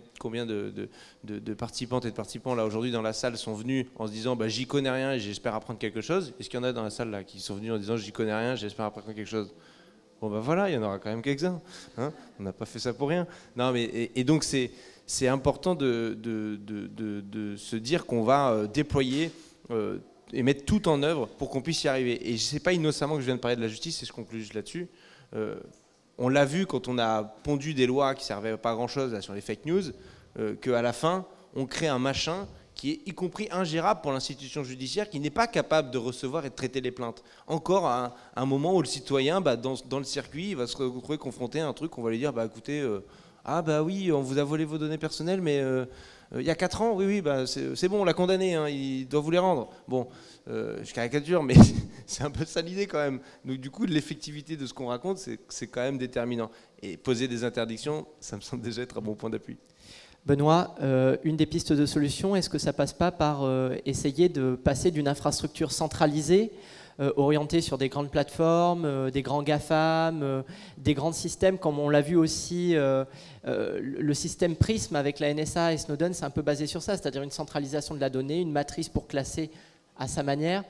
de participantes et de participants là aujourd'hui dans la salle sont venus en se disant j'y connais rien et j'espère apprendre quelque chose. Est-ce qu'il y en a dans la salle là qui sont venus en disant j'y connais rien, j'espère apprendre quelque chose? Bon voilà, il y en aura quand même quelques-uns. Hein, on n'a pas fait ça pour rien. Non, mais et donc c'est important de se dire qu'on va déployer et mettre tout en œuvre pour qu'on puisse y arriver. Et c'est pas innocemment que je viens de parler de la justice, et je conclue juste là-dessus. On l'a vu quand on a pondu des lois qui servaient pas à grand-chose sur les fake news, qu'à la fin, on crée un machin qui est y compris ingérable pour l'institution judiciaire, qui n'est pas capable de recevoir et de traiter les plaintes. Encore à un moment où le citoyen, dans le circuit, il va se retrouver confronté à un truc, on va lui dire, écoutez, oui, on vous a volé vos données personnelles, mais... il y a 4 ans, oui, c'est bon, on l'a condamné, hein, il doit vous les rendre. Bon, je caricature, mais c'est un peu ça l'idée quand même. Donc du coup, l'effectivité de ce qu'on raconte, c'est quand même déterminant. Et poser des interdictions, ça me semble déjà être un bon point d'appui. Benoît, une des pistes de solution, est-ce que ça passe pas par essayer de passer d'une infrastructure centralisée orienté sur des grandes plateformes, des grands GAFAM, des grands systèmes, comme on l'a vu aussi, le système Prism avec la NSA et Snowden, c'est un peu basé sur ça, c'est-à-dire une centralisation de la donnée, une matrice pour classer à sa manière.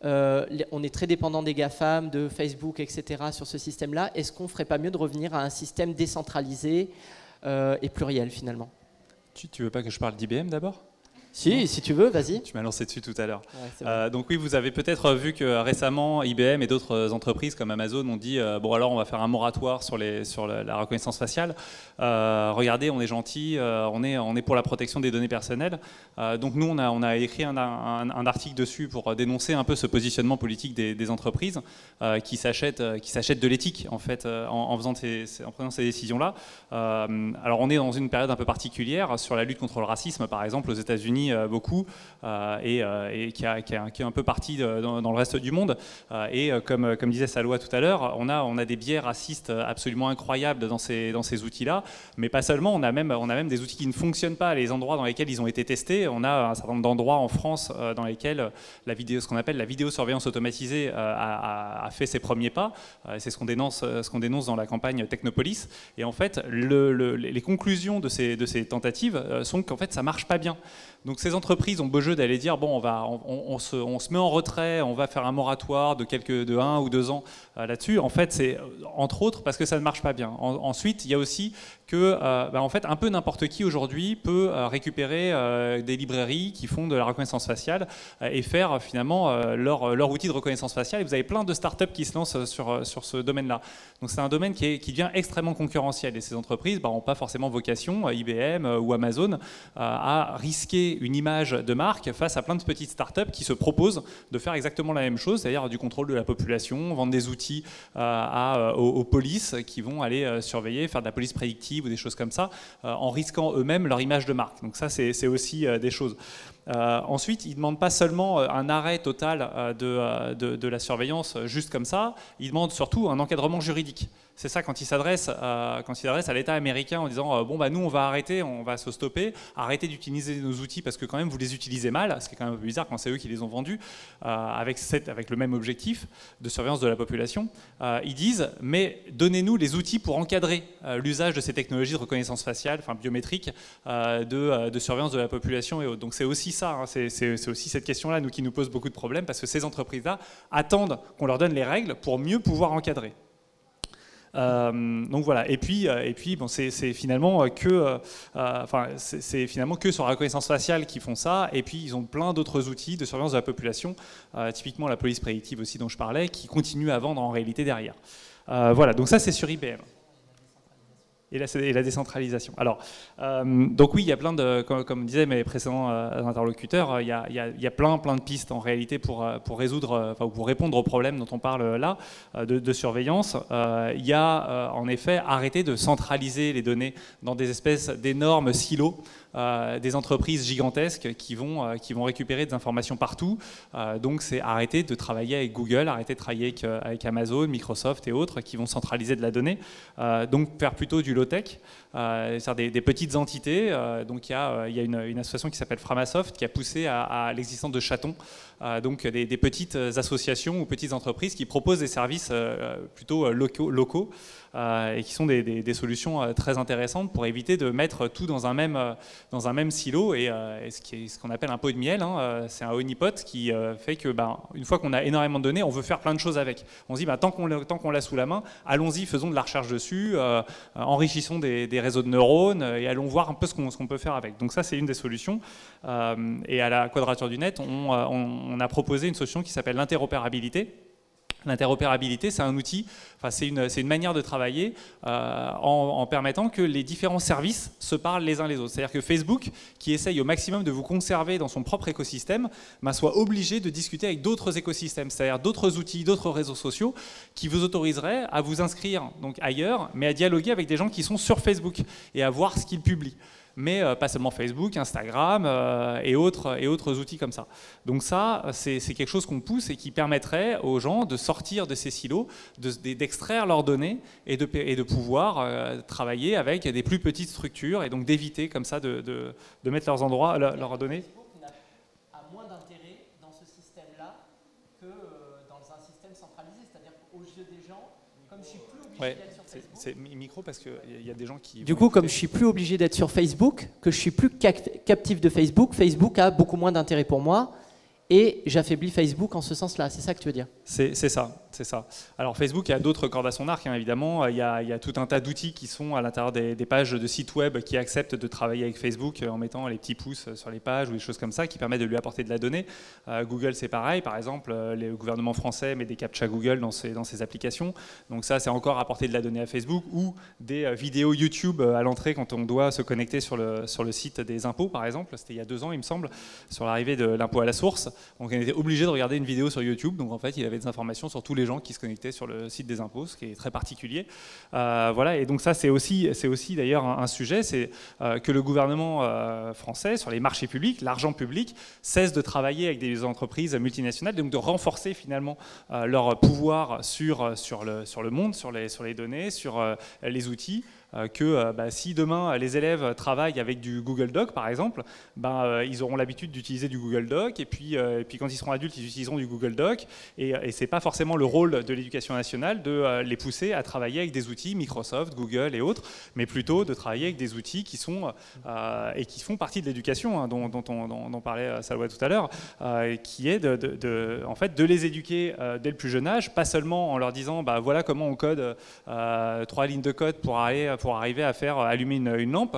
On est très dépendant des GAFAM, de Facebook, etc. sur ce système-là. Est-ce qu'on ne ferait pas mieux de revenir à un système décentralisé et pluriel, finalement? Tu veux pas que je parle d'IBM d'abord ? Si tu veux, vas-y. Tu m'as lancé dessus tout à l'heure. Ouais, donc oui, vous avez peut-être vu que récemment, IBM et d'autres entreprises comme Amazon ont dit bon alors on va faire un moratoire sur la reconnaissance faciale. Regardez, on est gentil, on est pour la protection des données personnelles. Donc nous, on a écrit un article dessus pour dénoncer un peu ce positionnement politique des entreprises qui s'achètent de l'éthique en fait en prenant ces décisions-là. Alors on est dans une période un peu particulière sur la lutte contre le racisme, par exemple aux États-Unis. États-Unis beaucoup et qui est un peu parti dans le reste du monde. Et comme disait Salwa tout à l'heure, on a des biais racistes absolument incroyables dans ces outils-là, mais pas seulement, on a même des outils qui ne fonctionnent pas. Les endroits dans lesquels ils ont été testés, on a un certain nombre d'endroits en France dans lesquels ce qu'on appelle la vidéosurveillance automatisée a fait ses premiers pas. C'est ce qu'on dénonce dans la campagne Technopolis. Et en fait, les conclusions de ces tentatives sont qu'en fait, ça marche pas bien. Donc ces entreprises ont beau jeu d'aller dire bon, on se met en retrait, on va faire un moratoire de 1 ou 2 ans là-dessus. En fait, c'est entre autres parce que ça ne marche pas bien. Ensuite, il y a aussi que en fait, un peu n'importe qui aujourd'hui peut récupérer des librairies qui font de la reconnaissance faciale et faire finalement leur outil de reconnaissance faciale. Et vous avez plein de startups qui se lancent sur ce domaine-là. Donc c'est un domaine qui devient extrêmement concurrentiel. Et ces entreprises n'ont pas forcément vocation, IBM ou Amazon, à risquer une image de marque face à plein de petites startups qui se proposent de faire exactement la même chose, c'est-à-dire du contrôle de la population, vendre des outils aux polices qui vont aller surveiller, faire de la police prédictive ou des choses comme ça, en risquant eux-mêmes leur image de marque. Donc ça, c'est aussi des choses. Ensuite, ils ne demandent pas seulement un arrêt total de la surveillance juste comme ça, ils demandent surtout un encadrement juridique. C'est ça quand ils s'adressent à l'État américain en disant bon nous on va arrêter, on va se stopper, arrêter d'utiliser nos outils parce que quand même vous les utilisez mal, ce qui est quand même un peu bizarre quand c'est eux qui les ont vendus avec le même objectif de surveillance de la population. Ils disent mais donnez-nous les outils pour encadrer l'usage de ces technologies de reconnaissance faciale, enfin biométrique, de surveillance de la population et autres. Donc c'est aussi ça, hein, c'est aussi cette question-là qui nous pose beaucoup de problèmes parce que ces entreprises-là attendent qu'on leur donne les règles pour mieux pouvoir encadrer. Donc voilà. Et puis bon, c'est finalement que sur la reconnaissance faciale qu'ils font ça. Et puis ils ont plein d'autres outils de surveillance de la population, typiquement la police prédictive aussi dont je parlais, qui continuent à vendre en réalité derrière. Voilà. Donc ça c'est sur IBM. Et la décentralisation. Alors, donc oui, il y a plein de, comme disaient mes précédents interlocuteurs, il y a plein de pistes en réalité pour résoudre, pour répondre aux problèmes dont on parle là, de surveillance. Il y a en effet arrêter de centraliser les données dans des espèces d'énormes silos, des entreprises gigantesques qui vont récupérer des informations partout. Donc c'est arrêter de travailler avec Google, arrêter de travailler avec Amazon, Microsoft et autres qui vont centraliser de la donnée. Donc faire plutôt du low-tech, c'est-à-dire des petites entités. Donc il y a une association qui s'appelle Framasoft qui a poussé à l'existence de chatons, donc des petites associations ou petites entreprises qui proposent des services plutôt locaux et qui sont des solutions très intéressantes pour éviter de mettre tout dans un même silo et ce qu'on appelle un pot de miel, hein, c'est un honeypot qui fait que une fois qu'on a énormément de données, on veut faire plein de choses avec. On se dit tant qu'on l'a sous la main, allons-y, faisons de la recherche dessus, enrichissons des réseaux de neurones et allons voir un peu ce qu'on peut faire avec. Donc ça c'est une des solutions et à la Quadrature du Net on a proposé une solution qui s'appelle l'interopérabilité. L'interopérabilité, c'est un outil, c'est une manière de travailler en permettant que les différents services se parlent les uns les autres. C'est-à-dire que Facebook, qui essaye au maximum de vous conserver dans son propre écosystème, soit obligé de discuter avec d'autres écosystèmes, c'est-à-dire d'autres outils, d'autres réseaux sociaux qui vous autoriseraient à vous inscrire donc ailleurs, mais à dialoguer avec des gens qui sont sur Facebook et à voir ce qu'ils publient. Mais pas seulement Facebook, Instagram et autres outils comme ça. Donc ça, c'est quelque chose qu'on pousse et qui permettrait aux gens de sortir de ces silos, d'extraire leurs données et de pouvoir travailler avec des plus petites structures et donc d'éviter comme ça de mettre leurs données. Facebook a moins d'intérêt dans ce système-là que dans un système centralisé, c'est-à-dire qu'aux yeux des gens, comme je suis plus obligé d'être sur Facebook. C'est micro parce qu'il y a des gens qui... Du coup, comme je suis plus obligé d'être sur Facebook, que je suis plus captif de Facebook, Facebook a beaucoup moins d'intérêt pour moi et j'affaiblis Facebook en ce sens-là. C'est ça que tu veux dire? C'est ça. Alors Facebook, il y a d'autres cordes à son arc, hein, évidemment. Il y a tout un tas d'outils qui sont à l'intérieur des pages de sites web qui acceptent de travailler avec Facebook en mettant les petits pouces sur les pages ou des choses comme ça qui permettent de lui apporter de la donnée. Google, c'est pareil. Par exemple, le gouvernement français met des captcha Google dans ses applications. Donc ça, c'est encore apporter de la donnée à Facebook ou des vidéos YouTube à l'entrée quand on doit se connecter sur le site des impôts, par exemple. C'était il y a 2 ans, il me semble, sur l'arrivée de l'impôt à la source. Donc on était obligé de regarder une vidéo sur YouTube. Donc en fait, il avait des informations sur tous les gens qui se connectaient sur le site des impôts, ce qui est très particulier. Voilà, et donc ça, c'est aussi d'ailleurs un sujet, c'est que le gouvernement français, sur les marchés publics, l'argent public, cesse de travailler avec des entreprises multinationales, donc de renforcer finalement leur pouvoir sur le monde, sur les données, sur les outils. Si demain les élèves travaillent avec du Google Doc par exemple, ils auront l'habitude d'utiliser du Google Doc et puis quand ils seront adultes ils utiliseront du Google Doc et c'est pas forcément le rôle de l'éducation nationale de les pousser à travailler avec des outils Microsoft, Google et autres, mais plutôt de travailler avec des outils qui sont et qui font partie de l'éducation dont parlait Salwa tout à l'heure, qui est en fait de les éduquer dès le plus jeune âge, pas seulement en leur disant voilà comment on code 3 lignes de code pour arriver à faire allumer une lampe,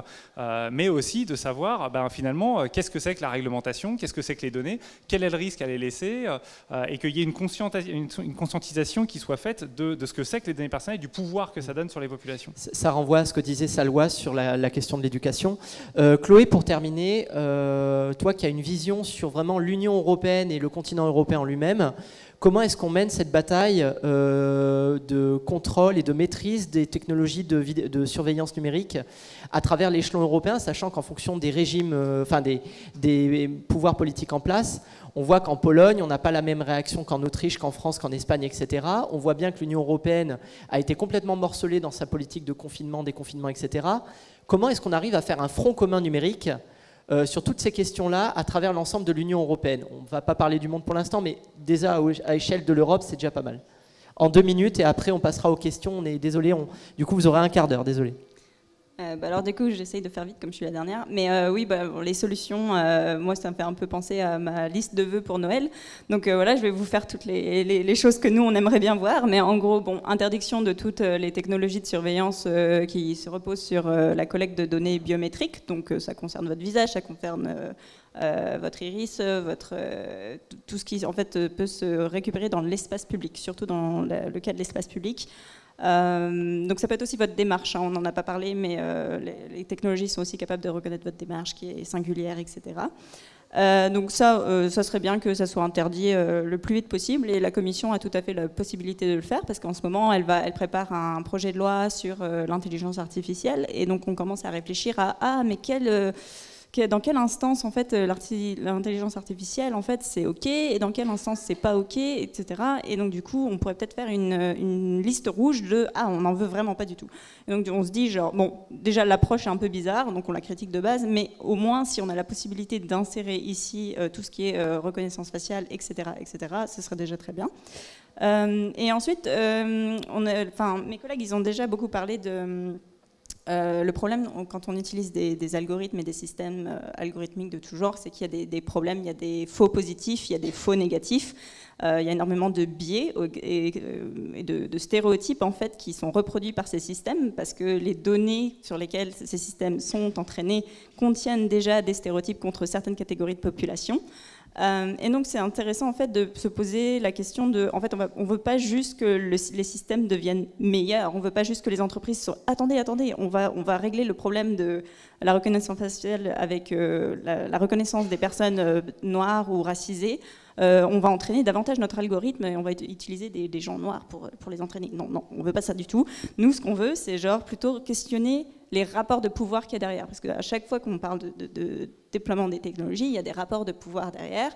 mais aussi de savoir finalement qu'est-ce que c'est que la réglementation, qu'est-ce que c'est que les données, quel est le risque à les laisser, et qu'il y ait une conscientisation qui soit faite de ce que c'est que les données personnelles et du pouvoir que ça donne sur les populations. Ça renvoie à ce que disait Salwa sur la question de l'éducation. Chloé, pour terminer, toi qui as une vision sur vraiment l'Union européenne et le continent européen en lui-même, comment est-ce qu'on mène cette bataille de contrôle et de maîtrise des technologies de surveillance numérique à travers l'échelon européen, sachant qu'en fonction des régimes, des pouvoirs politiques en place, on voit qu'en Pologne, on n'a pas la même réaction qu'en Autriche, qu'en France, qu'en Espagne, etc. On voit bien que l'Union européenne a été complètement morcelée dans sa politique de confinement, déconfinement, etc. Comment est-ce qu'on arrive à faire un front commun numérique sur toutes ces questions-là à travers l'ensemble de l'Union européenne? On ne va pas parler du monde pour l'instant, mais déjà à échelle de l'Europe, c'est déjà pas mal. En 2 minutes, et après on passera aux questions. On est désolé, du coup vous aurez un quart d'heure, désolé. Alors du coup, j'essaye de faire vite comme je suis la dernière. Mais oui, les solutions, moi, ça me fait un peu penser à ma liste de vœux pour Noël. Donc voilà, je vais vous faire toutes les choses que nous, on aimerait bien voir. Mais en gros, interdiction de toutes les technologies de surveillance qui se reposent sur la collecte de données biométriques. Donc ça concerne votre visage, ça concerne votre iris, tout ce qui en fait peut se récupérer dans l'espace public, surtout dans le cas de l'espace public. Donc ça peut être aussi votre démarche, on n'en a pas parlé, mais les technologies sont aussi capables de reconnaître votre démarche qui est singulière, etc. Donc ça serait bien que ça soit interdit le plus vite possible, et la Commission a tout à fait la possibilité de le faire, parce qu'en ce moment elle prépare un projet de loi sur l'intelligence artificielle, et donc on commence à réfléchir à mais dans quelle instance en fait l'intelligence artificielle en fait c'est ok, et dans quelle instance c'est pas ok, etc. Et donc du coup on pourrait peut-être faire une liste rouge de on n'en veut vraiment pas du tout. Et donc on se dit genre déjà l'approche est un peu bizarre, donc on la critique de base, mais au moins si on a la possibilité d'insérer ici tout ce qui est reconnaissance faciale, etc., ce serait déjà très bien. Et ensuite mes collègues ils ont déjà beaucoup parlé de le problème, quand on utilise des algorithmes et des systèmes algorithmiques de tout genre, c'est qu'il y a des problèmes, il y a des faux positifs, il y a des faux négatifs, il y a énormément de biais et de stéréotypes en fait, qui sont reproduits par ces systèmes, parce que les données sur lesquelles ces systèmes sont entraînés contiennent déjà des stéréotypes contre certaines catégories de population. Et donc c'est intéressant en fait de se poser la question de, en fait on veut pas juste que les systèmes deviennent meilleurs, on veut pas juste que les entreprises soient attendez, on va régler le problème de la reconnaissance faciale avec la reconnaissance des personnes noires ou racisées. On va entraîner davantage notre algorithme et on va utiliser des gens noirs pour les entraîner. Non, on veut pas ça du tout. Nous, ce qu'on veut, c'est genre plutôt questionner les rapports de pouvoir qu'il y a derrière. Parce qu'à chaque fois qu'on parle de déploiement des technologies, il y a des rapports de pouvoir derrière,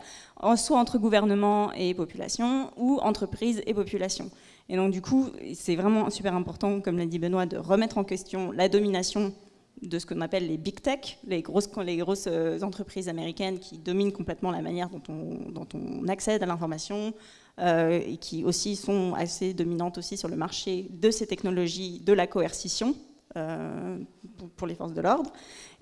soit entre gouvernement et population, ou entreprise et population. Et donc du coup, c'est vraiment super important, comme l'a dit Benoît, de remettre en question la domination de ce qu'on appelle les big tech, les grosses entreprises américaines qui dominent complètement la manière dont on accède à l'information, et qui aussi sont assez dominantes aussi sur le marché de ces technologies de la coercition pour les forces de l'ordre,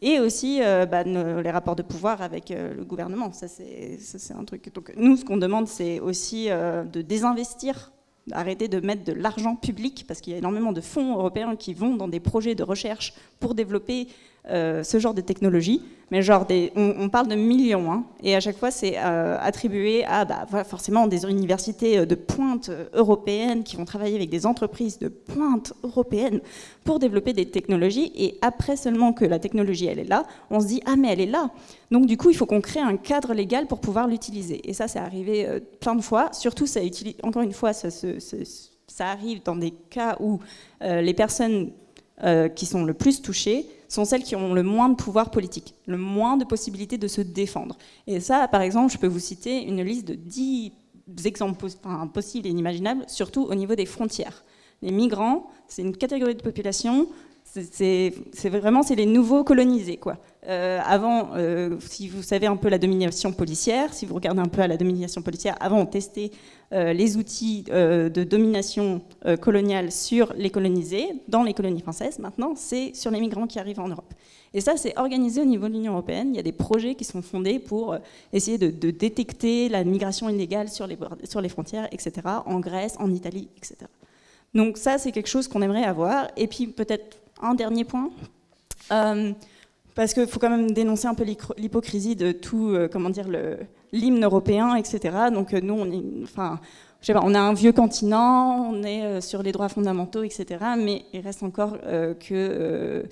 et aussi les rapports de pouvoir avec le gouvernement. Ça c'est un truc. Donc nous, ce qu'on demande, c'est aussi de désinvestir, arrêter de mettre de l'argent public, parce qu'il y a énormément de fonds européens qui vont dans des projets de recherche pour développer ce genre de technologie, mais genre on parle de millions, hein, et à chaque fois c'est attribué à voilà, forcément des universités de pointe européennes qui vont travailler avec des entreprises de pointe européennes pour développer des technologies, et après seulement que la technologie elle est là, on se dit ah mais elle est là, donc du coup il faut qu'on crée un cadre légal pour pouvoir l'utiliser, et ça c'est arrivé plein de fois, surtout ça utilise, encore une fois ça arrive dans des cas où les personnes qui sont le plus touchées sont celles qui ont le moins de pouvoir politique, le moins de possibilités de se défendre. Et ça, par exemple, je peux vous citer une liste de 10 exemples possibles et inimaginables, surtout au niveau des frontières. Les migrants, c'est une catégorie de population, c'est les nouveaux colonisés, quoi. Avant, si vous savez un peu la domination policière, si vous regardez un peu à la domination policière, avant on testait les outils de domination coloniale sur les colonisés, dans les colonies françaises. Maintenant, c'est sur les migrants qui arrivent en Europe. Et ça, c'est organisé au niveau de l'Union européenne. Il y a des projets qui sont fondés pour essayer de détecter la migration illégale sur les frontières, etc., en Grèce, en Italie, etc. Donc ça, c'est quelque chose qu'on aimerait avoir. Et puis peut-être un dernier point, parce qu'il faut quand même dénoncer un peu l'hypocrisie de tout, l'hymne européen, etc. Donc nous, on a un vieux continent, on est sur les droits fondamentaux, etc. Mais il reste encore que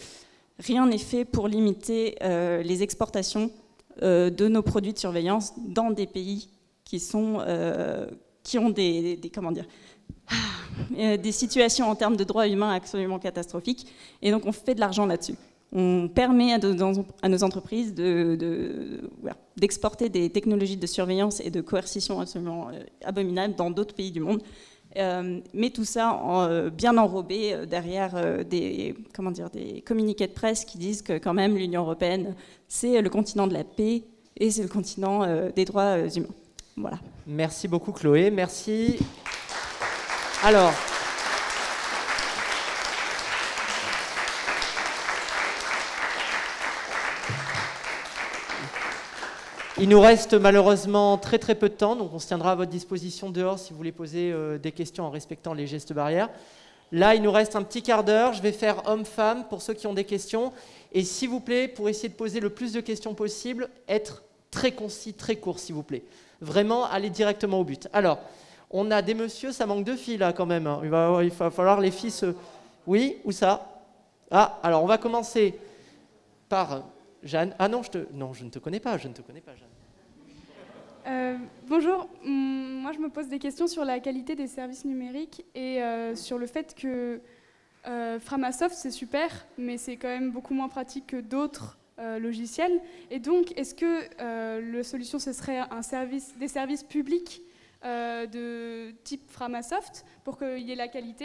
rien n'est fait pour limiter les exportations de nos produits de surveillance dans des pays qui ont des situations en termes de droits humains absolument catastrophiques, et donc on fait de l'argent là-dessus. On permet à nos entreprises d'exporter des technologies de surveillance et de coercition absolument abominables dans d'autres pays du monde, mais tout ça bien enrobé derrière des communiqués de presse qui disent que quand même l'Union européenne, c'est le continent de la paix et c'est le continent des droits humains. Voilà. Merci beaucoup Chloé, merci. Alors, il nous reste malheureusement très peu de temps, donc on se tiendra à votre disposition dehors si vous voulez poser des questions en respectant les gestes barrières. Là, il nous reste un petit quart d'heure, je vais faire homme-femme pour ceux qui ont des questions. Et s'il vous plaît, pour essayer de poser le plus de questions possible, être très concis, très court s'il vous plaît. Vraiment, aller directement au but. Alors, on a des messieurs, ça manque de filles là quand même. Il va falloir les filles se... Oui, où ça? Ah, alors on va commencer par Jeanne. Ah non, je ne te connais pas, Jeanne. Bonjour, moi je me pose des questions sur la qualité des services numériques et sur le fait que Framasoft c'est super, mais c'est quand même beaucoup moins pratique que d'autres logiciels. Et donc, est-ce que la solution ce serait des services publics de type Framasoft pour qu'il y ait la qualité,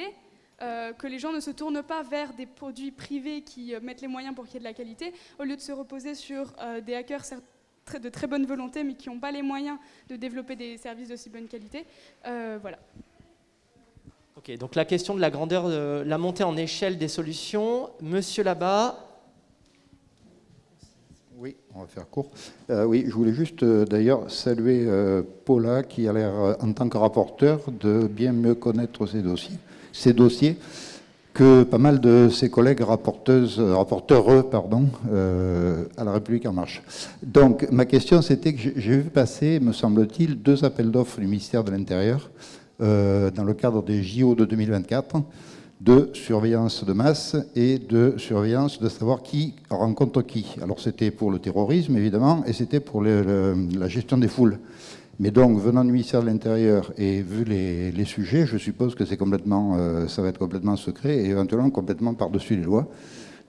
que les gens ne se tournent pas vers des produits privés qui mettent les moyens pour qu'il y ait de la qualité, au lieu de se reposer sur des hackers de très bonne volonté mais qui n'ont pas les moyens de développer des services de si bonne qualité. Voilà. Ok, donc la question de la grandeur, la montée en échelle des solutions. Monsieur là-bas. Oui, on va faire court. Oui, je voulais juste d'ailleurs saluer Paula qui a l'air, en tant que rapporteur, de bien mieux connaître ces dossiers que pas mal de ses collègues rapporteurs, à La République En Marche. Donc, ma question, c'était que j'ai vu passer, me semble-t-il, 2 appels d'offres du ministère de l'Intérieur dans le cadre des JO de 2024, de surveillance de masse et de surveillance de savoir qui rencontre qui. Alors c'était pour le terrorisme évidemment et c'était pour la gestion des foules. Mais donc venant du ministère de l'Intérieur et vu les sujets, je suppose que c'est complètement, ça va être complètement secret et éventuellement complètement par-dessus les lois.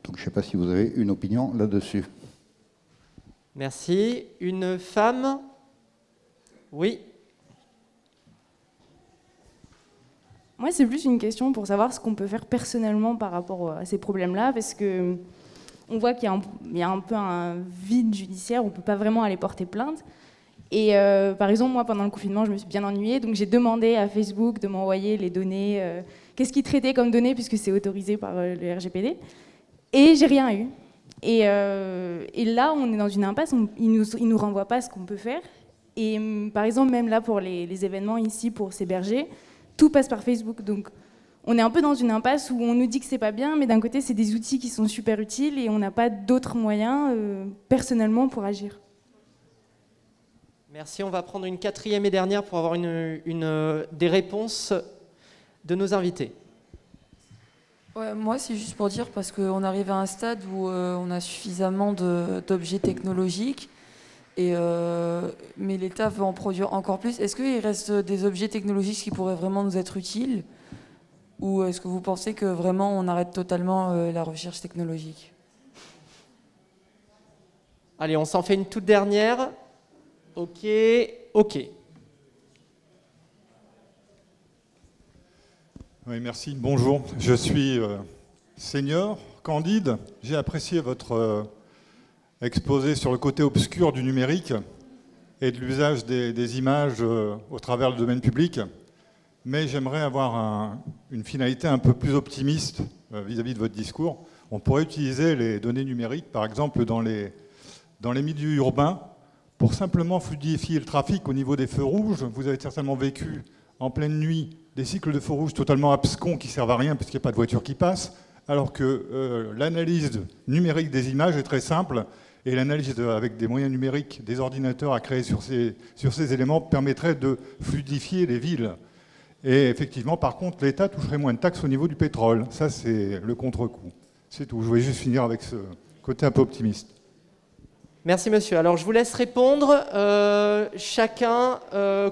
Donc je ne sais pas si vous avez une opinion là-dessus. Merci. Une femme? Oui. Moi, c'est plus une question pour savoir ce qu'on peut faire personnellement par rapport à ces problèmes-là, parce que on voit qu'il y a un peu un vide judiciaire, on ne peut pas vraiment aller porter plainte. Et par exemple, moi, pendant le confinement, je me suis bien ennuyée, donc j'ai demandé à Facebook de m'envoyer les données, qu'est-ce qu'ils traitaient comme données, puisque c'est autorisé par le RGPD, et j'ai rien eu. Et là, on est dans une impasse, ils nous renvoient pas ce qu'on peut faire. Et par exemple, même là, pour les événements ici, pour ces bergers, tout passe par Facebook, donc on est un peu dans une impasse où on nous dit que c'est pas bien, mais d'un côté, c'est des outils qui sont super utiles et on n'a pas d'autres moyens personnellement pour agir. Merci, on va prendre une quatrième et dernière pour avoir des réponses de nos invités. Ouais, moi, c'est juste pour dire, parce qu'on arrive à un stade où on a suffisamment d'objets technologiques, mais l'État veut en produire encore plus. Est-ce qu'il reste des objets technologiques qui pourraient vraiment nous être utiles? Ou est-ce que vous pensez que vraiment on arrête totalement la recherche technologique? Allez, on s'en fait une toute dernière. Ok. Oui, merci. Bonjour, je suis senior, Candide. J'ai apprécié votre exposé sur le côté obscur du numérique et de l'usage des images au travers du domaine public. Mais j'aimerais avoir une finalité un peu plus optimiste vis-à-vis de votre discours. On pourrait utiliser les données numériques, par exemple, dans les milieux urbains, pour simplement fluidifier le trafic au niveau des feux rouges. Vous avez certainement vécu en pleine nuit des cycles de feux rouges totalement abscons qui ne servent à rien parce qu'il n'y a pas de voiture qui passe, alors que l'analyse numérique des images est très simple, et l'analyse avec des moyens numériques, des ordinateurs à créer sur ces éléments permettrait de fluidifier les villes. Et effectivement, par contre, l'État toucherait moins de taxes au niveau du pétrole. Ça, c'est le contre-coup. C'est tout. Je voulais juste finir avec ce côté un peu optimiste. Merci, monsieur. Alors, je vous laisse répondre. Chacun,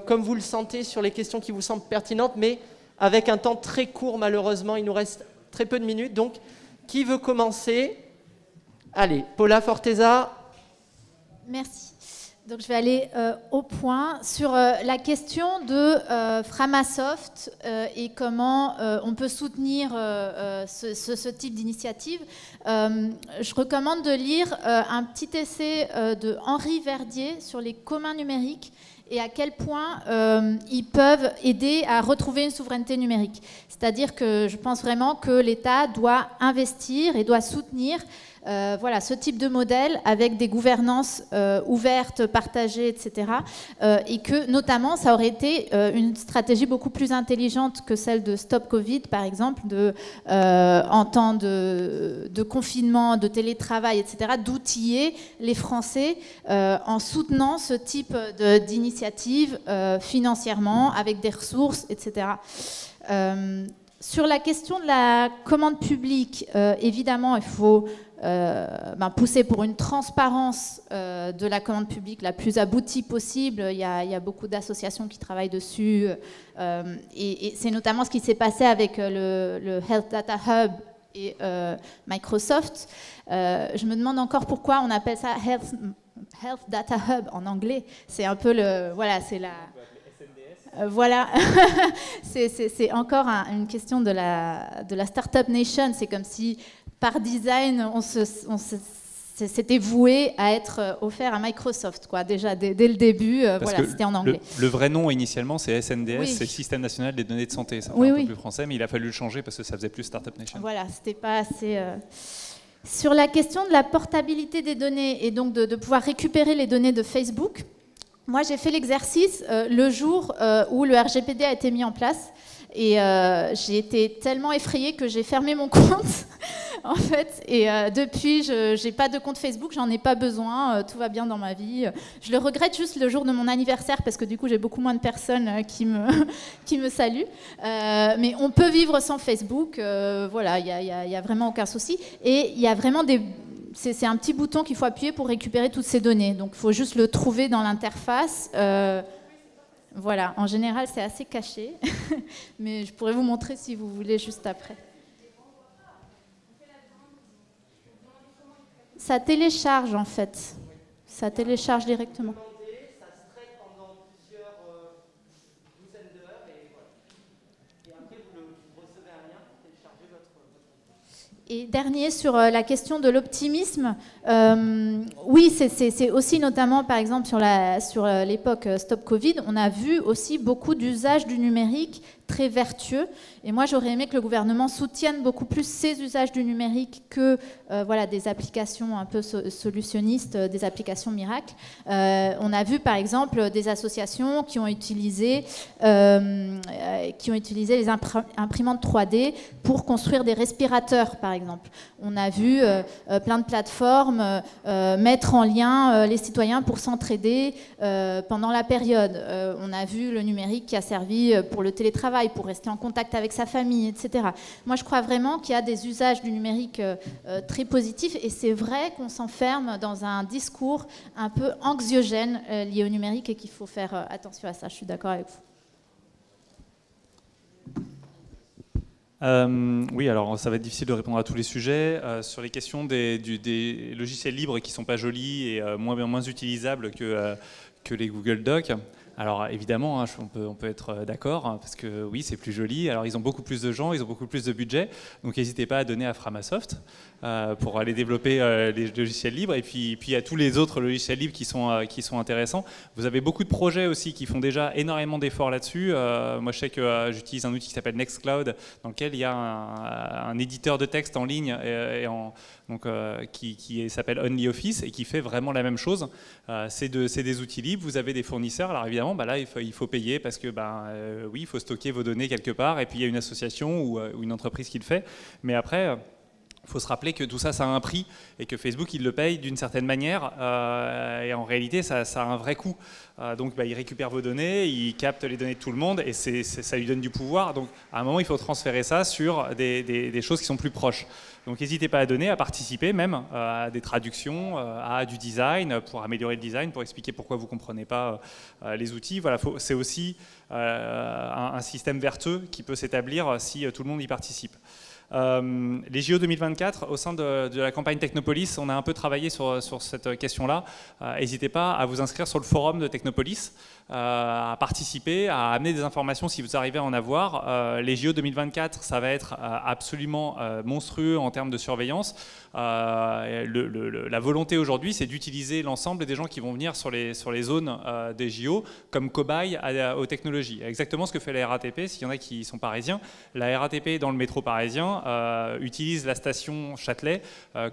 comme vous le sentez, sur les questions qui vous semblent pertinentes, mais avec un temps très court, malheureusement. Il nous reste très peu de minutes. Donc, qui veut commencer? Allez, Paula Forteza. Merci. Donc je vais aller au point sur la question de Framasoft et comment on peut soutenir ce type d'initiative. Je recommande de lire un petit essai de Henri Verdier sur les communs numériques et à quel point ils peuvent aider à retrouver une souveraineté numérique. C'est-à-dire que je pense vraiment que l'État doit investir et doit soutenir voilà, ce type de modèle avec des gouvernances ouvertes, partagées, etc. Et que notamment, ça aurait été une stratégie beaucoup plus intelligente que celle de Stop Covid, par exemple, en temps de confinement, de télétravail, etc., d'outiller les Français en soutenant ce type d'initiative financièrement, avec des ressources, etc. Sur la question de la commande publique, évidemment, il faut pousser pour une transparence de la commande publique la plus aboutie possible. Il y a beaucoup d'associations qui travaillent dessus. Et c'est notamment ce qui s'est passé avec le Health Data Hub et Microsoft. Je me demande encore pourquoi on appelle ça Health Data Hub en anglais. C'est un peu le... Voilà, c'est la... Voilà, c'est encore une question de la Startup Nation. C'est comme si, par design, on s'était voué à être offert à Microsoft, quoi. Déjà, dès le début, voilà, c'était en anglais. Le vrai nom, initialement, c'est SNDS, oui. C'est le Système National des Données de Santé. Ça fait oui, un oui. peu plus français, mais il a fallu le changer parce que ça faisait plus Startup Nation. Voilà, c'était pas assez... Sur la question de la portabilité des données et donc de pouvoir récupérer les données de Facebook, moi, j'ai fait l'exercice le jour où le RGPD a été mis en place et j'ai été tellement effrayée que j'ai fermé mon compte, en fait. Et depuis, je n'ai pas de compte Facebook, j'en ai pas besoin, tout va bien dans ma vie. Je le regrette juste le jour de mon anniversaire parce que du coup, j'ai beaucoup moins de personnes qui me saluent. Mais on peut vivre sans Facebook, voilà, il y a vraiment aucun souci. Et il y a vraiment des... C'est un petit bouton qu'il faut appuyer pour récupérer toutes ces données. Donc, il faut juste le trouver dans l'interface. Voilà, en général, c'est assez caché. Mais je pourrais vous montrer si vous voulez juste après. Ça télécharge, en fait. Ça télécharge directement. Et dernier, sur la question de l'optimisme, oui, c'est aussi notamment, par exemple, sur l'époque Stop Covid, on a vu aussi beaucoup d'usage du numérique très vertueux. Et moi, j'aurais aimé que le gouvernement soutienne beaucoup plus ces usages du numérique que voilà, des applications un peu solutionnistes, des applications miracles. On a vu, par exemple, des associations qui ont utilisé les imprimantes 3D pour construire des respirateurs, par exemple. On a vu plein de plateformes mettre en lien les citoyens pour s'entraider pendant la période. On a vu le numérique qui a servi pour le télétravail, pour rester en contact avec sa famille, etc. Moi, je crois vraiment qu'il y a des usages du numérique très positifs, et c'est vrai qu'on s'enferme dans un discours un peu anxiogène lié au numérique et qu'il faut faire attention à ça. Je suis d'accord avec vous. Oui, alors ça va être difficile de répondre à tous les sujets. Sur les questions des logiciels libres qui ne sont pas jolis et moins utilisables que les Google Docs, alors évidemment, hein, on peut être d'accord, hein, parce que oui, c'est plus joli. Alors ils ont beaucoup plus de gens, ils ont beaucoup plus de budget, donc n'hésitez pas à donner à Framasoft pour aller développer les logiciels libres. Et puis il y a tous les autres logiciels libres qui sont intéressants. Vous avez beaucoup de projets aussi qui font déjà énormément d'efforts là-dessus. Moi, je sais que j'utilise un outil qui s'appelle Nextcloud, dans lequel il y a un éditeur de texte en ligne qui s'appelle OnlyOffice et qui fait vraiment la même chose. C'est des outils libres. Vous avez des fournisseurs. Alors évidemment, là, il faut payer parce que oui, il faut stocker vos données quelque part. Et puis il y a une association ou une entreprise qui le fait. Mais après, il faut se rappeler que tout ça, ça a un prix et que Facebook, il le paye d'une certaine manière. Et en réalité, ça a un vrai coût. Donc, il récupère vos données, il capte les données de tout le monde et ça lui donne du pouvoir. Donc, à un moment, il faut transférer ça sur des choses qui sont plus proches. Donc, n'hésitez pas à donner, à participer même à des traductions, à du design, pour améliorer le design, pour expliquer pourquoi vous ne comprenez pas les outils. Voilà, c'est aussi un système vertueux qui peut s'établir si tout le monde y participe. Les JO 2024, au sein de la campagne Technopolis, on a un peu travaillé sur cette question-là. N'hésitez pas à vous inscrire sur le forum de Technopolis, à participer, à amener des informations si vous arrivez à en avoir. Les JO 2024, ça va être absolument monstrueux en termes de surveillance. La volonté aujourd'hui, c'est d'utiliser l'ensemble des gens qui vont venir sur les zones des JO comme cobayes aux technologies. Exactement ce que fait la RATP, s'il y en a qui sont parisiens. La RATP dans le métro parisien utilise la station Châtelet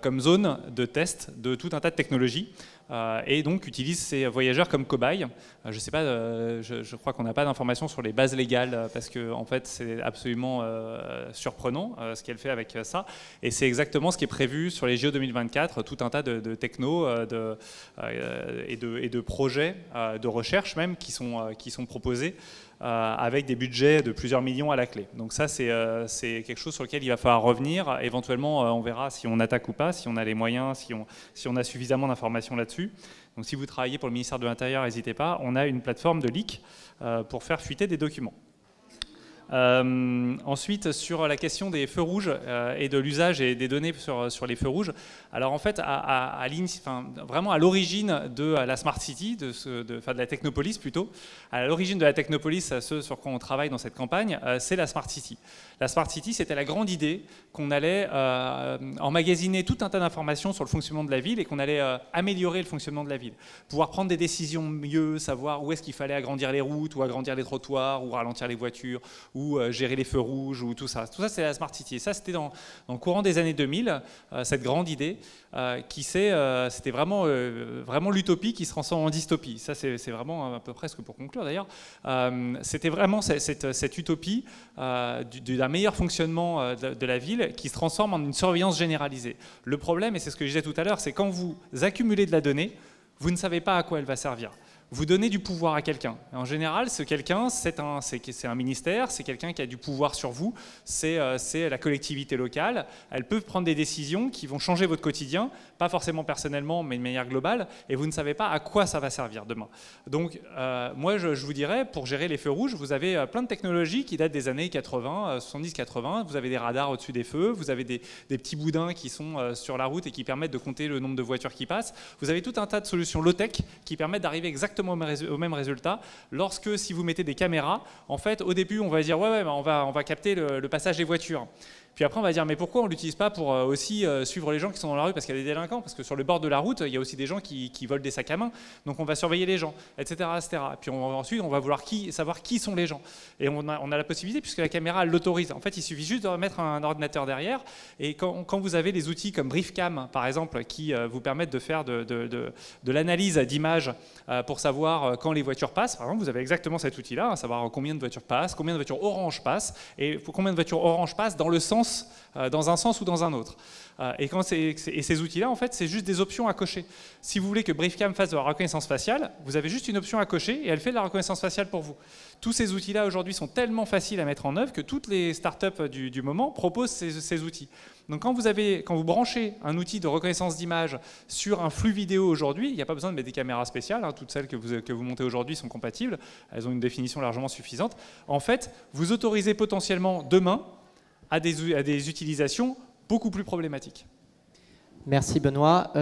comme zone de test de tout un tas de technologies. Et donc utilise ces voyageurs comme cobayes. Je sais pas, je crois qu'on n'a pas d'informations sur les bases légales parce que en fait c'est absolument surprenant ce qu'elle fait avec ça. Et c'est exactement ce qui est prévu sur les JO 2024, tout un tas de technos et de projets de recherche même qui sont proposés. Avec des budgets de plusieurs millions à la clé. Donc ça, c'est quelque chose sur lequel il va falloir revenir. Éventuellement, on verra si on attaque ou pas, si on a les moyens, si on a suffisamment d'informations là-dessus. Donc si vous travaillez pour le ministère de l'Intérieur, n'hésitez pas. On a une plateforme de leak pour faire fuiter des documents. Ensuite, sur la question des feux rouges et de l'usage et des données sur les feux rouges, alors en fait, vraiment à l'origine de la Smart City, de la Technopolis plutôt, à l'origine de la Technopolis, ce sur quoi on travaille dans cette campagne, c'est la Smart City. La Smart City, c'était la grande idée qu'on allait emmagasiner tout un tas d'informations sur le fonctionnement de la ville et qu'on allait améliorer le fonctionnement de la ville. Pouvoir prendre des décisions mieux, savoir où est-ce qu'il fallait agrandir les routes, ou agrandir les trottoirs, ou ralentir les voitures, ou gérer les feux rouges, ou tout ça. Tout ça, c'est la Smart City. Et ça, c'était dans le courant des années 2000, cette grande idée, c'était vraiment l'utopie qui se transforme en dystopie. Ça, c'est vraiment, à peu près, pour conclure d'ailleurs, c'était vraiment cette utopie d'un meilleur fonctionnement de la ville qui se transforme en une surveillance généralisée. Le problème, et c'est ce que je disais tout à l'heure, c'est quand vous accumulez de la donnée, vous ne savez pas à quoi elle va servir. Vous donnez du pouvoir à quelqu'un. En général, ce quelqu'un, c'est un ministère, c'est quelqu'un qui a du pouvoir sur vous, c'est la collectivité locale. Elle peut prendre des décisions qui vont changer votre quotidien, pas forcément personnellement, mais de manière globale, et vous ne savez pas à quoi ça va servir demain. Donc, moi, je vous dirais, pour gérer les feux rouges, vous avez plein de technologies qui datent des années 80, 70-80. Vous avez des radars au-dessus des feux, vous avez des petits boudins qui sont sur la route et qui permettent de compter le nombre de voitures qui passent. Vous avez tout un tas de solutions low-tech qui permettent d'arriver exactement au même résultat. Si vous mettez des caméras, en fait, au début, on va dire on va capter le passage des voitures. Puis après, on va dire, mais pourquoi on ne l'utilise pas pour aussi suivre les gens qui sont dans la rue parce qu'il y a des délinquants? Parce que sur le bord de la route, il y a aussi des gens qui volent des sacs à main. Donc on va surveiller les gens, etc. etc. Puis ensuite, on va vouloir savoir qui sont les gens. Et on a la possibilité, puisque la caméra l'autorise. En fait, il suffit juste de mettre un ordinateur derrière. Et quand vous avez des outils comme BriefCam, par exemple, qui vous permettent de faire de l'analyse d'images pour savoir quand les voitures passent, par exemple, vous avez exactement cet outil-là, savoir combien de voitures passent, combien de voitures orange passent, et combien de voitures orange passent dans un sens ou dans un autre. Et ces outils-là, en fait, c'est juste des options à cocher. Si vous voulez que BriefCam fasse de la reconnaissance faciale, vous avez juste une option à cocher et elle fait de la reconnaissance faciale pour vous. Tous ces outils-là, aujourd'hui, sont tellement faciles à mettre en œuvre que toutes les startups du moment proposent ces outils. Donc quand vous branchez un outil de reconnaissance d'image sur un flux vidéo aujourd'hui, il n'y a pas besoin de mettre des caméras spéciales, hein, toutes celles que vous montez aujourd'hui sont compatibles, elles ont une définition largement suffisante. En fait, vous autorisez potentiellement demain à des utilisations beaucoup plus problématiques. Merci Benoît.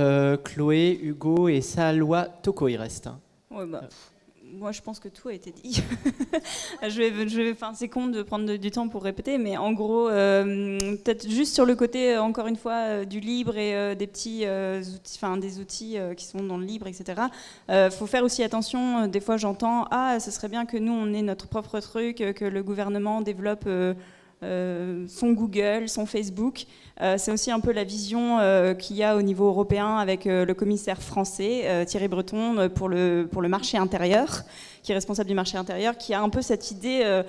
Chloé, Hugo et Salwa Toko, il reste. Ouais, moi, je pense que tout a été dit. C'est con de prendre du temps pour répéter, mais en gros, peut-être juste sur le côté, encore une fois, du libre et des petits outils, des outils qui sont dans le libre, etc. Faut faire aussi attention. Des fois, j'entends ce serait bien que nous, on ait notre propre truc, que le gouvernement développe son Google, son Facebook. C'est aussi un peu la vision qu'il y a au niveau européen avec le commissaire français, Thierry Breton, pour le marché intérieur, qui est responsable du marché intérieur, qui a un peu cette idée,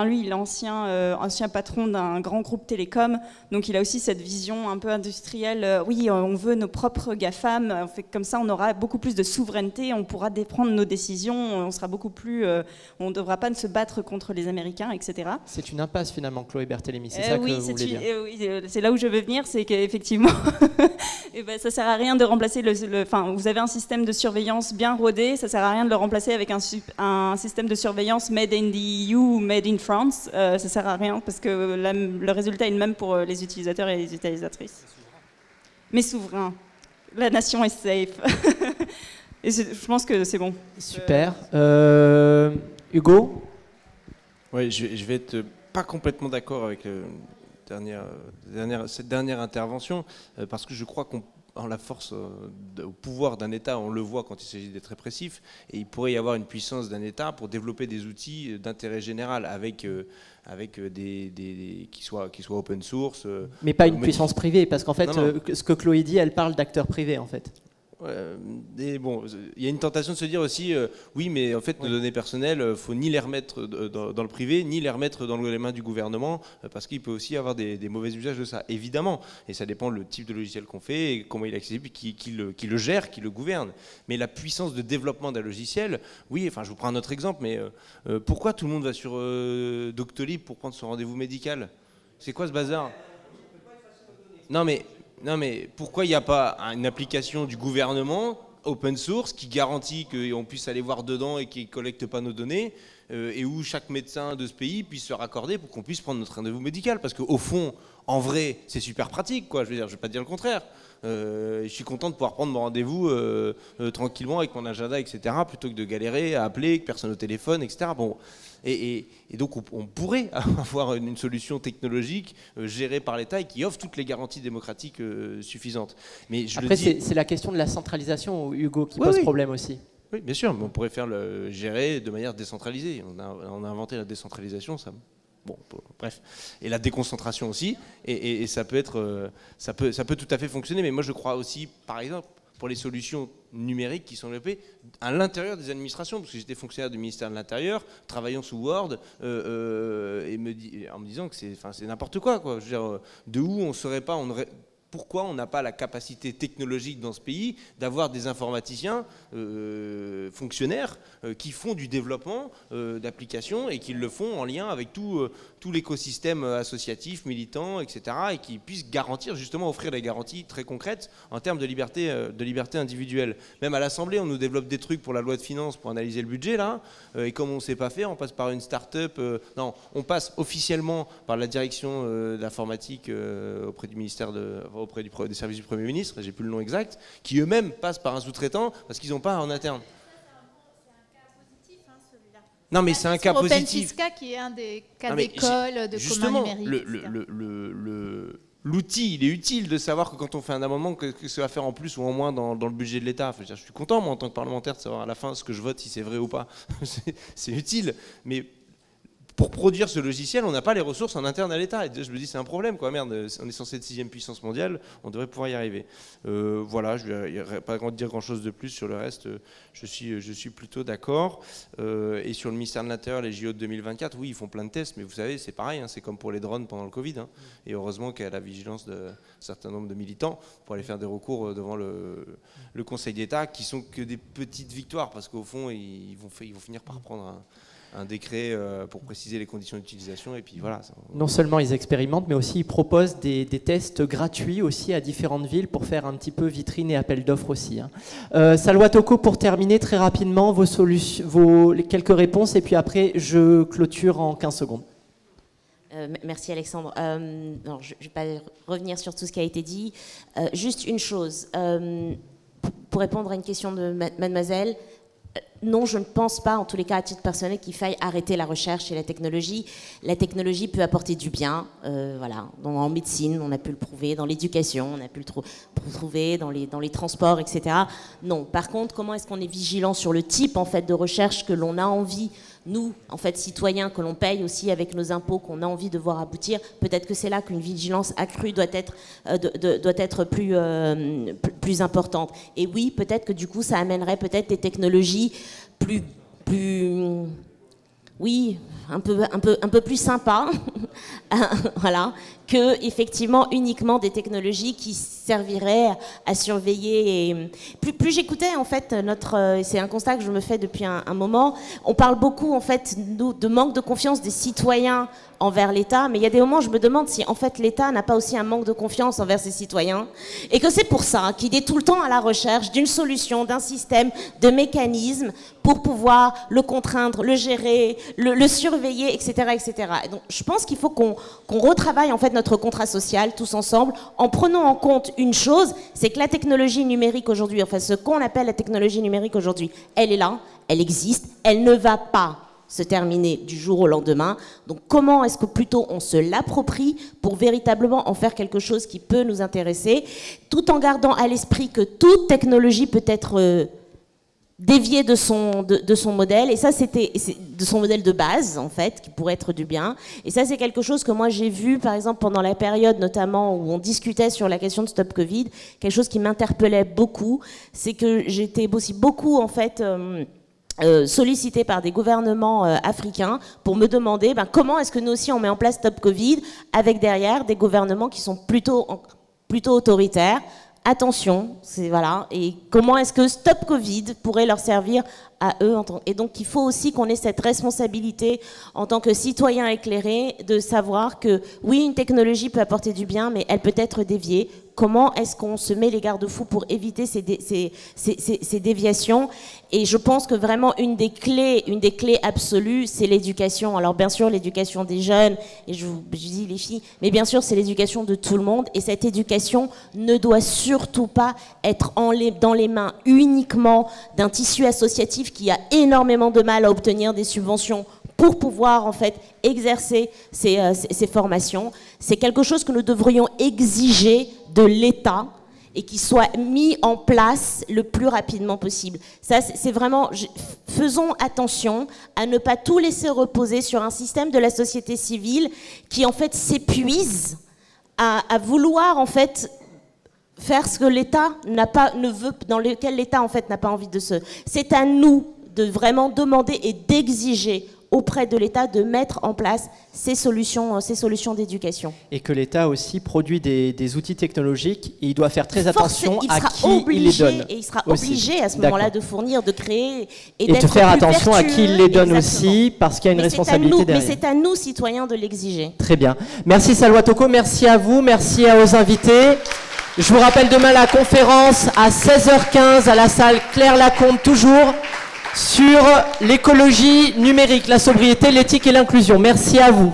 lui, il est ancien patron d'un grand groupe télécom, donc il a aussi cette vision un peu industrielle, oui, on veut nos propres GAFAM, comme ça on aura beaucoup plus de souveraineté, on pourra prendre nos décisions, on sera beaucoup plus, on ne devra pas se battre contre les Américains, etc. C'est une impasse finalement, Chloé Berthélémy, c'est ça que vous voulez dire? Oui, c'est là où je veux venir, c'est qu'effectivement, ça ne sert à rien de remplacer vous avez un système de surveillance bien rodé, ça ne sert à rien de le remplacer avec un système de surveillance made in the EU, made in France, ça ne sert à rien parce que le résultat est le même pour les utilisateurs et les utilisatrices. Mais souverain. La nation est safe. Et je pense que c'est bon. Super. Hugo? Oui, je vais être pas complètement d'accord avec cette dernière intervention, parce que je crois qu'on la force au pouvoir d'un État, on le voit quand il s'agit d'être répressif, et il pourrait y avoir une puissance d'un État pour développer des outils d'intérêt général avec qui soient open source. Mais pas une puissance privée, parce qu'en fait, ce que Chloé dit, elle parle d'acteurs privés en fait. Et bon, il y a une tentation de se dire aussi, oui, mais en fait, nos données personnelles, faut ni les remettre dans le privé, ni les remettre dans les mains du gouvernement, parce qu'il peut aussi y avoir des mauvais usages de ça, évidemment. Et ça dépend le type de logiciel qu'on fait, et comment il est accessible, qui le gère, qui le gouverne. Mais la puissance de développement d'un logiciel, oui, je vous prends un autre exemple, mais pourquoi tout le monde va sur Doctolib pour prendre son rendez-vous médical? C'est quoi ce bazar? Non mais pourquoi il n'y a pas une application du gouvernement open source qui garantit qu'on puisse aller voir dedans et qui ne collecte pas nos données et où chaque médecin de ce pays puisse se raccorder pour qu'on puisse prendre notre rendez-vous médical? Parce qu'au fond, en vrai, c'est super pratique, quoi. Je veux vais pas dire le contraire. Je suis content de pouvoir prendre mon rendez-vous tranquillement avec mon agenda, etc., plutôt que de galérer à appeler, que personne au téléphone, etc. Bon. Et donc on pourrait avoir une solution technologique gérée par l'État et qui offre toutes les garanties démocratiques suffisantes. Mais après, c'est la question de la centralisation, Hugo, qui pose problème aussi. Oui, bien sûr, mais on pourrait faire le gérer de manière décentralisée. On a inventé la décentralisation, ça. Bon, bref, et la déconcentration aussi, et ça peut tout à fait fonctionner. Mais moi, je crois aussi, par exemple, pour les solutions numériques qui sont développées à l'intérieur des administrations, parce que j'étais fonctionnaire du ministère de l'Intérieur, travaillant sous Word, en me disant que c'est n'importe quoi. Je veux dire, de où on serait pas, pourquoi on n'a pas la capacité technologique dans ce pays d'avoir des informaticiens fonctionnaires qui font du développement d'applications et qui le font en lien avec tout l'écosystème associatif, militant, etc. et qui puissent garantir, justement, offrir des garanties très concrètes en termes de liberté individuelle. Même à l'Assemblée, on nous développe des trucs pour la loi de finances pour analyser le budget, là, et comme on ne sait pas faire, on passe par une start-up. Non, on passe officiellement par la direction de l'informatique auprès du ministère auprès des services du Premier ministre, j'ai plus le nom exact, qui eux-mêmes passent par un sous-traitant parce qu'ils n'ont pas en interne. Non, mais c'est un cas positif. OpenFisca, qui est un des cas d'école, de commun numérique. L'outil, il est utile de savoir que quand on fait un amendement, que ça va faire en plus ou en moins dans le budget de l'État. Je suis content, moi, en tant que parlementaire, de savoir à la fin ce que je vote, si c'est vrai ou pas. C'est utile. Mais pour produire ce logiciel, on n'a pas les ressources en interne à l'État. Et je me dis, c'est un problème, quoi. Merde, on est censé être 6e puissance mondiale, on devrait pouvoir y arriver. Voilà, je ne vais pas dire grand-chose de plus sur le reste. Je suis plutôt d'accord. Et sur le ministère de l'Intérieur, les JO de 2024, oui, ils font plein de tests, mais vous savez, c'est pareil, hein, c'est comme pour les drones pendant le Covid. Hein. Et heureusement qu'il y a la vigilance d'un certain nombre de militants pour aller faire des recours devant le Conseil d'État, qui sont que des petites victoires, parce qu'au fond, ils vont finir par prendre un décret pour préciser les conditions d'utilisation, et puis voilà. Non seulement ils expérimentent, mais aussi ils proposent des tests gratuits aussi à différentes villes pour faire un petit peu vitrine et appel d'offres aussi. Hein. Salwa Toko, pour terminer très rapidement, vos quelques réponses, et puis après je clôture en 15 secondes. Merci Alexandre. Non, je ne vais pas revenir sur tout ce qui a été dit. Juste une chose, pour répondre à une question de mademoiselle, non, je ne pense pas, en tous les cas à titre personnel, qu'il faille arrêter la recherche et la technologie. La technologie peut apporter du bien, voilà. En médecine, on a pu le prouver, dans l'éducation, on a pu le prouver, dans les transports, etc. Non, par contre, comment est-ce qu'on est vigilant sur le type en fait, de recherche que l'on a envie, nous, en fait, citoyens, que l'on paye aussi avec nos impôts, qu'on a envie de voir aboutir? Peut-être que c'est là qu'une vigilance accrue doit être plus importante. Et oui, peut-être que du coup, ça amènerait peut-être des technologies plus oui, un peu plus sympa, voilà, que effectivement uniquement des technologies qui serviraient à surveiller. Et plus j'écoutais en fait c'est un constat que je me fais depuis un moment. On parle beaucoup en fait de manque de confiance des citoyens envers l'État, mais il y a des moments où je me demande si en fait l'État n'a pas aussi un manque de confiance envers ses citoyens, et que c'est pour ça qu'il est tout le temps à la recherche d'une solution, d'un système, de mécanismes pour pouvoir le contraindre, le gérer, le surveiller, etc., etc. Et donc je pense qu'il faut qu'on retravaille en fait notre contrat social tous ensemble, en prenant en compte une chose, c'est que la technologie numérique aujourd'hui, enfin ce qu'on appelle la technologie numérique aujourd'hui, elle est là, elle existe, elle ne va pas se terminer du jour au lendemain. Donc comment est-ce que plutôt on se l'approprie pour véritablement en faire quelque chose qui peut nous intéresser, tout en gardant à l'esprit que toute technologie peut être déviée de son modèle, et ça c'était de son modèle de base en fait, qui pourrait être du bien. Et ça c'est quelque chose que moi j'ai vu par exemple pendant la période notamment où on discutait sur la question de Stop Covid, quelque chose qui m'interpellait beaucoup, c'est que j'étais aussi beaucoup en fait sollicité par des gouvernements africains pour me demander comment est-ce que nous aussi on met en place Stop Covid avec derrière des gouvernements qui sont plutôt autoritaires. Attention, voilà, et comment est-ce que Stop Covid pourrait leur servir à eux, et donc il faut aussi qu'on ait cette responsabilité en tant que citoyen éclairé de savoir que oui, une technologie peut apporter du bien, mais elle peut être déviée. Comment est-ce qu'on se met les garde-fous pour éviter ces déviations? Et je pense que vraiment une des clés absolues, c'est l'éducation. Alors bien sûr, l'éducation des jeunes, et je dis les filles, mais bien sûr, c'est l'éducation de tout le monde. Et cette éducation ne doit surtout pas être dans les mains uniquement d'un tissu associatif qui a énormément de mal à obtenir des subventions pour pouvoir en fait exercer ces formations. C'est quelque chose que nous devrions exiger de l'État et qui soit mis en place le plus rapidement possible. Ça, c'est vraiment, faisons attention à ne pas tout laisser reposer sur un système de la société civile qui en fait s'épuise à vouloir en fait faire ce que l'État ne veut, dans lequel l'État en fait n'a pas envie de se. C'est à nous de vraiment demander et d'exiger auprès de l'État de mettre en place ces solutions d'éducation. Et que l'État aussi produit des outils technologiques, et il doit faire très attention à qui il les donne. Et il sera obligé à ce moment-là de fournir, de créer et de faire attention à qui il les donne aussi, parce qu'il y a une responsabilité derrière. Mais c'est à nous, citoyens, de l'exiger. Très bien. Merci Salwa Toko, merci à vous, merci aux invités. Je vous rappelle demain la conférence à 16h15 à la salle Claire Lacombe, toujours sur l'écologie numérique, la sobriété, l'éthique et l'inclusion. Merci à vous.